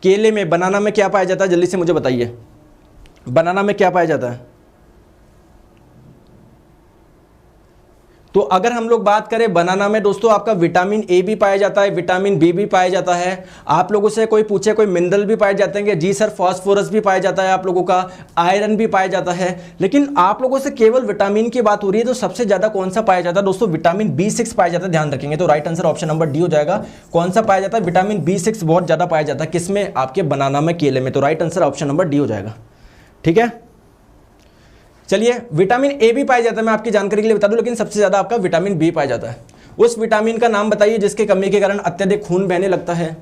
S1: केले में, बनाना में क्या पाया जाता है, जल्दी से मुझे बताइए, बनाना में क्या पाया जाता है। तो अगर हम लोग बात करें बनाना में दोस्तों आपका विटामिन ए भी पाया जाता है, विटामिन बी भी पाया जाता है। आप लोगों से कोई पूछे कोई मिनरल भी पाए जाते हैं, जी सर फास्फोरस भी पाया जाता है आप लोगों का, आयरन भी पाया जाता है। लेकिन आप लोगों से केवल विटामिन की बात हो रही है, तो सबसे ज्यादा कौन सा पाया जाता है दोस्तों, विटामिन B6 पाया जाता है, ध्यान रखेंगे। तो right answer option number D हो जाएगा। कौन सा पाया जाता है, विटामिन B6 बहुत ज्यादा पाया जाता है, किसमें, आपके बनाना में, केले में। तो right answer option number D हो जाएगा। ठीक है चलिए, विटामिन ए भी पाया जाता है, मैं आपकी जानकारी के लिए बता दूं, लेकिन सबसे ज्यादा आपका विटामिन बी पाया जाता है। उस विटामिन का नाम बताइए जिसके कमी के कारण अत्यधिक खून बहने लगता है।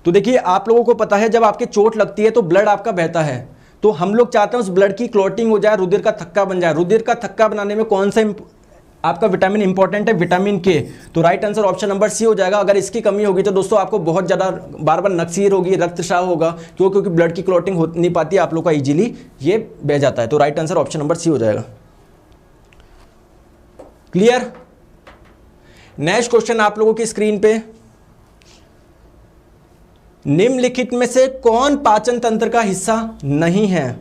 S1: तो देखिए आप लोगों को पता है जब आपके चोट लगती है तो ब्लड आपका बहता है, तो हम लोग चाहते हैं उस ब्लड की क्लॉटिंग हो जाए, रुधिर का थक्का बन जाए। रुधिर का थक्का बनाने में कौन सा आपका विटामिन इंपॉर्टेंट है, विटामिन के। तो right answer option number C हो जाएगा। अगर इसकी कमी होगी तो दोस्तों आपको बहुत ज्यादा बार बार नक्सीर होगी, रक्तस्राव होगा, क्योंकि ब्लड की क्लॉटिंग हो नहीं पाती आप लोग का, इजीली ये बह जाता है। तो right answer option number C हो जाएगा। क्लियर। नेक्स्ट क्वेश्चन आप लोगों की स्क्रीन पे, निम्नलिखित में से कौन पाचन तंत्र का हिस्सा नहीं है,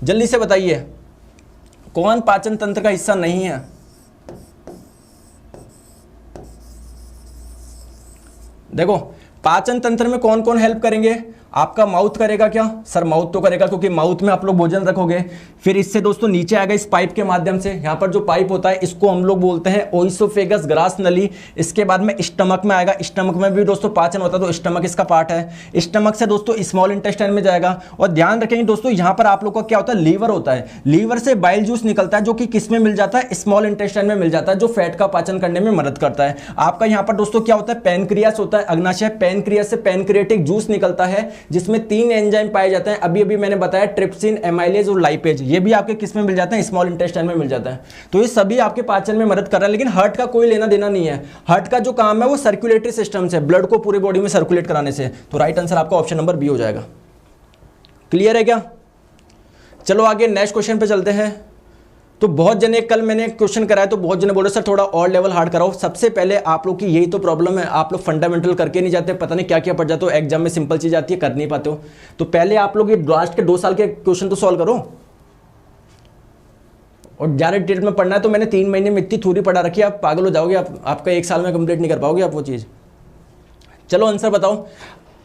S1: जल्दी से बताइए कौन पाचन तंत्र का हिस्सा नहीं है। देखो पाचन तंत्र में कौन कौन हेल्प करेंगे, आपका माउथ करेगा क्या, सर माउथ तो करेगा क्योंकि माउथ में आप लोग भोजन रखोगे। फिर इससे दोस्तों नीचे आएगा इस पाइप के माध्यम से, यहाँ पर जो पाइप होता है इसको हम लोग बोलते हैं ओइसोफेगस, ग्रास नली। इसके बाद में स्टमक में आएगा, स्टमक में भी दोस्तों पाचन होता है, तो स्टमक इसका पार्ट है। स्टमक से दोस्तों स्मॉल इंटेस्टाइन में जाएगा। और ध्यान रखेंगे दोस्तों यहाँ पर आप लोग का क्या होता है, लीवर होता है। लीवर से बाइल जूस निकलता है जो कि किस में मिल जाता है, स्मॉल इंटेस्टाइन में मिल जाता है, जो फैट का पाचन करने में मदद करता है। आपका यहाँ पर दोस्तों क्या होता है, पैनक्रियास होता है, अग्नाशय पैनक्रियास से पैनक्रियाटिक जूस निकलता है जिसमें 3 एंजाइम पाए जाते हैं। अभी अभी मैंने बताया ट्रिप्सिन, एमाइलेज और लाइपेज, ये भी आपके किस में मिल जाते हैं, स्मॉल इंटेस्टाइन में मिल जाता है। तो ये सभी आपके पाचन में मदद कर रहा है, लेकिन हार्ट का कोई लेना देना नहीं है। हार्ट का जो काम है वो सर्कुलेटरी सिस्टम से, ब्लड को पूरी बॉडी में सर्कुलेट कराने से। तो राइट आंसर आपका ऑप्शन नंबर बी हो जाएगा। क्लियर है क्या? चलो आगे नेक्स्ट क्वेश्चन पे चलते हैं। तो बहुत जने, कल मैंने क्वेश्चन कराया तो बहुत जने बोले सर थोड़ा और लेवल हार्ड कराओ। सबसे पहले आप लोग की यही तो प्रॉब्लम है, आप लोग फंडामेंटल करके नहीं जाते, पता नहीं क्या क्या पढ़ जाते हो, एग्जाम में सिंपल चीज आती है कर नहीं पाते हो। तो पहले आप लोग ये लास्ट के 2 साल के क्वेश्चन तो सॉल्व करो, और ज़्यादा डिटेल में पढ़ना है तो मैंने 3 महीने में इतनी थ्योरी पढ़ा रखी है, आप पागल हो जाओगे, आपका 1 साल में कंप्लीट नहीं कर पाओगे आप वो चीज़। चलो आंसर बताओ।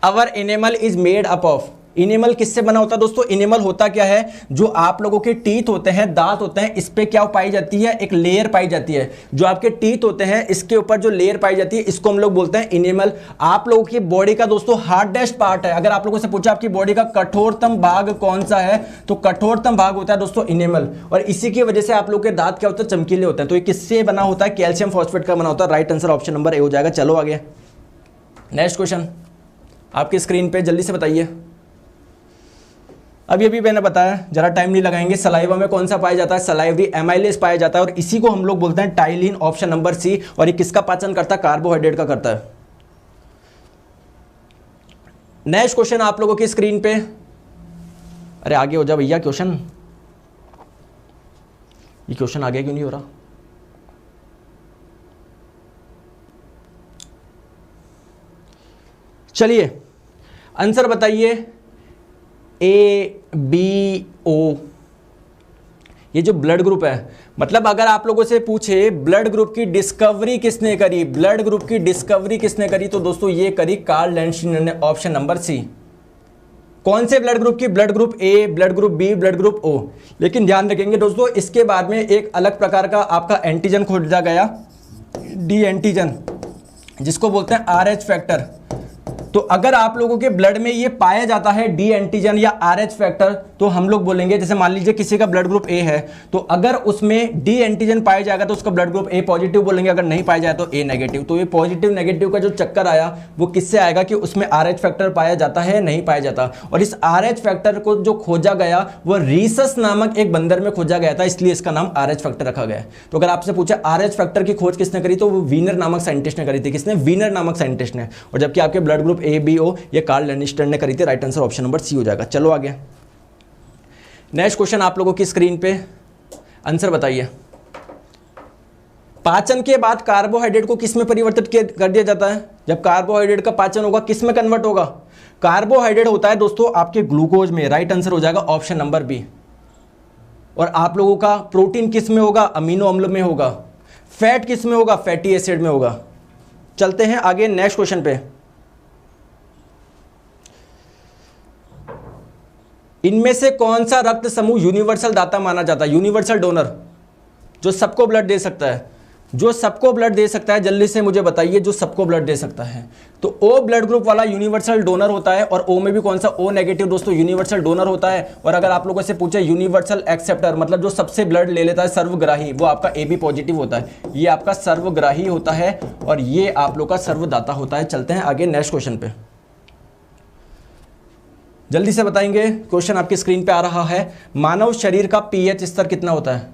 S1: Our enamel is made up of, enamel किससे बना होता है दोस्तों? इनेमल होता क्या है, जो आप लोगों के टीथ होते हैं, दांत होते हैं, इस पे क्या पाई जाती है, एक लेयर पाई जाती है। जो आपके टीथ होते हैं इसके ऊपर जो लेयर पाई जाती है इसको हम लोग बोलते हैं इनेमल। आप लोगों की बॉडी का दोस्तों हार्डेस्ट पार्ट है। अगर आप लोगों से पूछा आपकी बॉडी का कठोरतम भाग कौन सा है, तो कठोरतम भाग होता है दोस्तों इनेमल। और इसी की वजह से आप लोग के दांत क्या होते हैं, चमकीले होते हैं। तो ये किससे बना होता है? कैल्शियम फॉस्फेट का बना होता है। Right answer option number A हो जाएगा। चलो आगे नेक्स्ट क्वेश्चन आपकी स्क्रीन पे जल्दी से बताइए। अभी मैंने बताया, जरा टाइम नहीं लगाएंगे। सलाइवा में कौन सा पाया जाता है? सलाइवरी एमाइलेज पाया जाता है, और इसी को हम लोग बोलते हैं टाइलिन, ऑप्शन नंबर सी। और ये किसका पाचन करता है? कार्बोहाइड्रेट का करता है। नेक्स्ट क्वेश्चन आप लोगों की स्क्रीन पे, अरे आगे हो जा भैया क्वेश्चन, ये क्वेश्चन आगे क्यों नहीं हो रहा? चलिए आंसर बताइए। ABO, ये जो ब्लड ग्रुप है, मतलब अगर आप लोगों से पूछे ब्लड ग्रुप की डिस्कवरी किसने करी, ब्लड ग्रुप की डिस्कवरी किसने करी, तो दोस्तों ये करी कार्ल लैंडस्टीनर ने, ऑप्शन नंबर सी। कौन से ब्लड ग्रुप की? Blood group A, blood group B, blood group O. लेकिन ध्यान रखेंगे दोस्तों, इसके बाद में एक अलग प्रकार का आपका एंटीजन खोजा गया, डी एंटीजन, जिसको बोलते हैं RH फैक्टर। तो अगर आप लोगों के ब्लड में ये पाया जाता है डी एंटीजन या RH फैक्टर, तो हम लोग बोलेंगे, जैसे मान लीजिए किसी का ब्लड ग्रुप ए है, तो अगर उसमें डी एंटीजन पाया जाएगा तो उसका ब्लड ग्रुप ए पॉजिटिव बोलेंगे, अगर नहीं पाया जाए तो ए नेगेटिव। तो ये पॉजिटिव नेगेटिव का जो चक्कर आया वो किससे आएगा कि उसमें RH फैक्टर पाया जाता है, नहीं पाया जाता। और इस RH फैक्टर को जो खोजा गया वो रीसस नामक एक बंदर में खोजा गया था, इसलिए इसका नाम RH फैक्टर रखा गया। तो अगर आपसे पूछा RH फैक्टर की खोज किसने करी, तो वो वीनर नामक साइंटिस्ट ने करी थी। किसने? वीनर नामक साइंटिस्ट ने। और जबकि आपके ब्लड ग्रुप ABO ये कार्ल लैंडस्टीनर ने करी थी। Right answer option number C हो जाएगा। चलो आगे नेक्स्ट क्वेश्चन आप लोगों की स्क्रीन पे, आंसर बताइए। पाचन के बाद कार्बोहाइड्रेट को किस में परिवर्तित कर दिया जाता है? जब कार्बोहाइड्रेट का पाचन होगा किस में कन्वर्ट होगा? कार्बोहाइड्रेट होता है दोस्तों आपके ग्लूकोज में। राइट आंसर हो जाएगा ऑप्शन नंबर बी। और आप लोगों का प्रोटीन किस में होगा? अमीनो अम्ल में होगा। फैट किस में होगा? फैटी एसिड में होगा। चलते हैं आगे नेक्स्ट क्वेश्चन पे। इनमें से कौन सा रक्त समूह यूनिवर्सल दाता माना जाता है? यूनिवर्सल डोनर, जो सबको ब्लड दे सकता है। जो सबको ब्लड दे सकता है, जल्दी से मुझे बताइए, जो सबको ब्लड दे सकता है। तो O ब्लड ग्रुप वाला यूनिवर्सल डोनर होता है। और O में भी कौन सा? O नेगेटिव दोस्तों यूनिवर्सल डोनर होता है। और अगर आप लोगों से पूछे यूनिवर्सल एक्सेप्टर, मतलब जो सबसे ब्लड ले लेता है, सर्वग्राही, वो आपका AB पॉजिटिव होता है। ये आपका सर्वग्राही होता है और ये आप लोग का सर्वदाता होता है। चलते हैं आगे नेक्स्ट क्वेश्चन पे, जल्दी से बताएंगे। क्वेश्चन आपकी स्क्रीन पे आ रहा है। मानव शरीर का pH स्तर कितना होता है?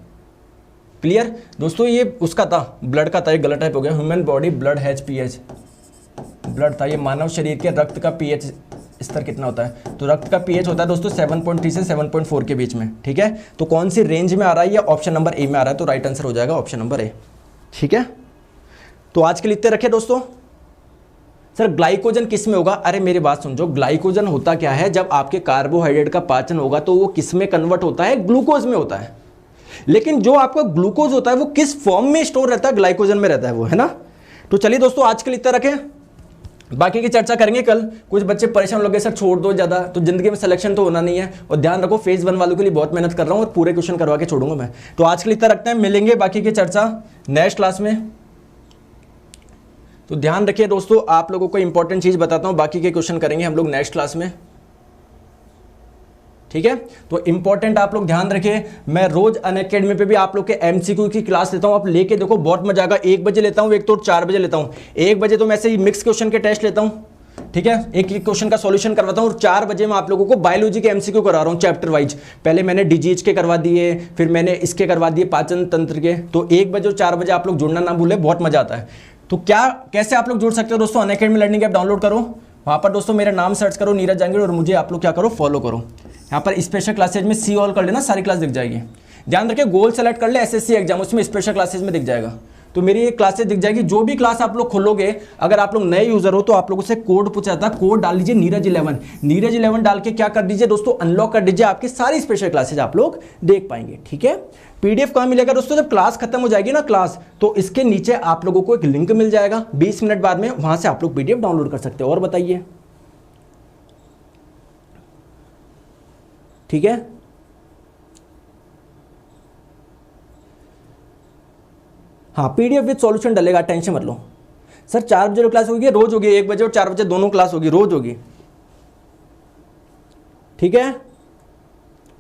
S1: क्लियर दोस्तों, ये उसका था, ब्लड का था, ये गलत टाइप हो गया। Human body blood has pH, blood था, ये मानव शरीर के रक्त का pH स्तर कितना होता है? तो रक्त का pH होता है दोस्तों 7.3 से 7.4 के बीच में। ठीक है, तो कौन सी रेंज में आ रहा है? ये ऑप्शन नंबर ए में आ रहा है। तो राइट आंसर हो जाएगा ऑप्शन नंबर ए। ठीक है, तो आज के लिए इतने रखे दोस्तों। सर ग्लाइकोजन किस में होगा? अरे मेरी बात सुन, जो ग्लाइकोजन होता क्या है, जब आपके कार्बोहाइड्रेट का पाचन होगा तो वो किस में कन्वर्ट होता है? ग्लूकोज में होता है। लेकिन जो आपका ग्लूकोज होता है वो किस फॉर्म में स्टोर रहता है? ग्लाइकोजन में रहता है वो, है ना। तो चलिए दोस्तों आज के लिए इतना रखें, बाकी की चर्चा करेंगे कल। कुछ बच्चे परेशान लगे सर छोड़ दो ज़्यादा, तो जिंदगी में सिलेक्शन तो होना नहीं है। और ध्यान रखो फेज 1 वालों के लिए बहुत मेहनत कर रहा हूँ और पूरे क्वेश्चन करवा के छोड़ूंगा मैं। तो आज के लिए इतना रखते हैं, मिलेंगे बाकी की चर्चा नेक्स्ट क्लास में। तो ध्यान रखिए दोस्तों, आप लोगों को इंपॉर्टेंट चीज़ बताता हूँ, बाकी के क्वेश्चन करेंगे हम लोग नेक्स्ट क्लास में। ठीक है, तो इंपॉर्टेंट आप लोग ध्यान रखिए। मैं रोज अनअकैडमी पे भी आप लोग के MCQ की क्लास लेता हूँ, आप लेके देखो, बहुत मजा आएगा। 1 बजे लेता हूँ, एक तो 4 बजे लेता हूँ। 1 बजे तो मैं ऐसे ही मिक्स क्वेश्चन के टेस्ट लेता हूँ, ठीक है, एक एक क्वेश्चन का सॉल्यूशन करवाता हूँ और 4 बजे मैं आप लोगों को बायोलॉजी के एमसीक्यू करा रहा हूँ चैप्टर वाइज। पहले मैंने डिजीज के करवा दिए, फिर मैंने इसके करवा दिए पाचन तंत्र के। तो 1 बजे और 4 बजे आप लोग जुड़ना ना भूले, बहुत मजा आता है। तो क्या कैसे आप लोग जुड़ सकते हो दोस्तों, अनअकैडमी लर्निंग ऐप डाउनलोड करो, वहाँ पर दोस्तों मेरा नाम सर्च करो नीरज जांगीड़ और मुझे आप लोग क्या करो, फॉलो करो। यहाँ पर स्पेशल क्लासेज में सी ऑल कर लेना, सारी क्लास दिख जाएगी। ध्यान रखिए गोल सेलेक्ट कर ले एसएससी एग्जाम, उसमें स्पेशल क्लासेज में दिख जाएगा। तो मेरी ये क्लासेज दिख जाएगी। जो भी क्लास आप लोग खोलोगे, अगर आप लोग नए यूजर हो तो आप लोगों से कोड पूछा जाता है, कोड डाल लीजिए नीरज11। नीरज11 डाल के क्या कर दीजिए दोस्तों, अनलॉक कर दीजिए, आपकी सारी स्पेशल क्लासेज आप लोग देख पाएंगे। ठीक है, पीडीएफ कहाँ मिलेगा दोस्तों, जब क्लास खत्म हो जाएगी ना क्लास, तो इसके नीचे आप लोगों को एक लिंक मिल जाएगा 20 मिनट बाद में, वहां से आप लोग पीडीएफ डाउनलोड कर सकते हो। और बताइए, ठीक है। हाँ, पीडीएफ विद सॉल्यूशन डलेगा, टेंशन मत लो। सर 4 बजे क्लास होगी, रोज होगी, 1 बजे और 4 बजे दोनों क्लास होगी, रोज होगी। ठीक है,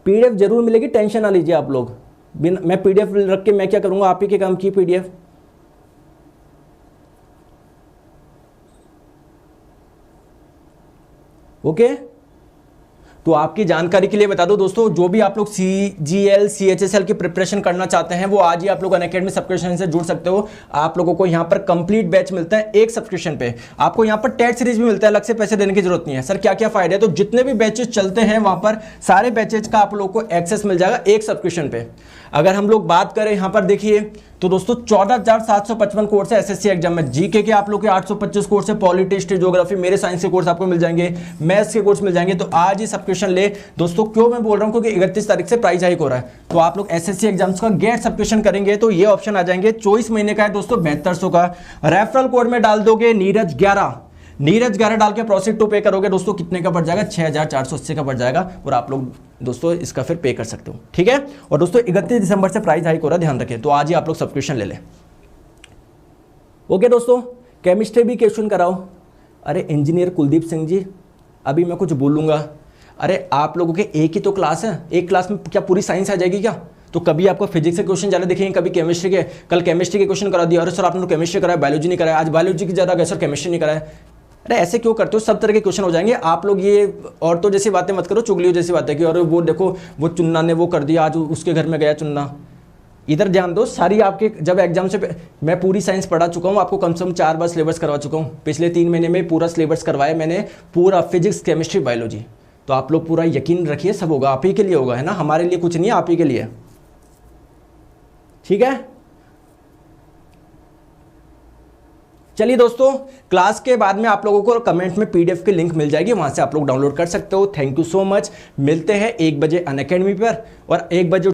S1: पीडीएफ जरूर मिलेगी, टेंशन ना लीजिए आप लोग। बिना मैं पीडीएफ रख के मैं क्या करूंगा, आप ही के काम की पीडीएफ। ओके, तो आपकी जानकारी के लिए बता दो दोस्तों, जो भी आप लोग CGL CHSL की प्रिपरेशन करना चाहते हैं वो आज ही आप लोग अनअकैडमी सब्सक्रिप्शन से जुड़ सकते हो। आप लोगों को यहाँ पर कंप्लीट बैच मिलता है एक सब्सक्रिप्शन पे। आपको यहाँ पर टेट सीरीज भी मिलता है, अलग से पैसे देने की जरूरत नहीं है। सर क्या क्या फायदे है, तो जितने भी बैचेज चलते हैं वहां पर सारे बैचेज का आप लोगों को एक्सेस मिल जाएगा एक सब्सक्रिप्शन पे। अगर हम लोग बात करें यहाँ पर देखिए तो दोस्तों 14,755 कोर्स है एसएससी एग्जाम में। जीके के आप लोग के 825 कोर्स है, पॉलिटी, हिस्ट्री, ज्योग्राफी, मेरे साइंस के कोर्स आपको मिल जाएंगे, मैथ्स के कोर्स मिल जाएंगे। तो आज ही सब्सक्रिप्शन ले दोस्तों। क्यों मैं बोल रहा हूँ, क्योंकि 31 तारीख से प्राइस हाइक हो रहा है। तो आप लोग एसएससी एग्जाम्स का गेट सब्सक्रिप्शन करेंगे तो ये ऑप्शन आ जाएंगे। 24 महीने का है दोस्तों, 7200 का। रेफरल कोड में डाल दोगे नीरज11 डाल के प्रोसीड टू पे करोगे दोस्तों, कितने का पड़ जाएगा, 6480 का पड़ जाएगा। और आप लोग दोस्तों इसका फिर पे कर सकते हो। ठीक है, और दोस्तों 31 दिसंबर से प्राइस हाइक हो रहा है, ध्यान रखें। तो आज ही आप लोग सब्सक्रिप्शन ले लें। ओके दोस्तों, केमिस्ट्री भी क्वेश्चन कराओ। अरे इंजीनियर कुलदीप सिंह जी, अभी मैं कुछ बोलूंगा। अरे आप लोगों के एक ही तो क्लास है, एक क्लास में क्या पूरी साइंस आ जाएगी क्या? तो कभी आपको फिजिक्स के क्वेश्चन ज़्यादा दिखेंगे, कभी केमिस्ट्री के। कल केमिस्ट्री के क्वेश्चन करा दिया, अरे सर आपने केमिस्ट्री कराया, बायोलॉजी नहीं कराया। आज बायोलॉजी की ज़्यादा गए, सर केमिस्ट्री नहीं कराया। अरे ऐसे क्यों करते हो, सब तरह के क्वेश्चन हो जाएंगे। आप लोग ये औरतों जैसी बातें मत करो, चुगलियों जैसी बातें कि और वो देखो वो चुन्ना ने वो कर दिया, आज उसके घर में गया चुन्ना। इधर ध्यान दो, सारी आपके जब एग्जाम से मैं पूरी साइंस पढ़ा चुका हूँ, आपको कम से कम 4 बार सिलेबस करवा चुका हूँ। पिछले 3 महीने में पूरा सिलेबस करवाया मैंने, पूरा फिजिक्स, केमिस्ट्री, बायोलॉजी। तो आप लोग पूरा यकीन रखिए, सब होगा, आप ही के लिए होगा, है ना, हमारे लिए कुछ नहीं है, आप ही के लिए। ठीक है, चलिए दोस्तों, क्लास के बाद में आप लोगों को कमेंट में पीडीएफ की लिंक मिल जाएगी, वहां से आप लोग डाउनलोड कर सकते हो। Thank you so much. मिलते हैं 1 बजे अनअकैडमी पर, और 1 बजे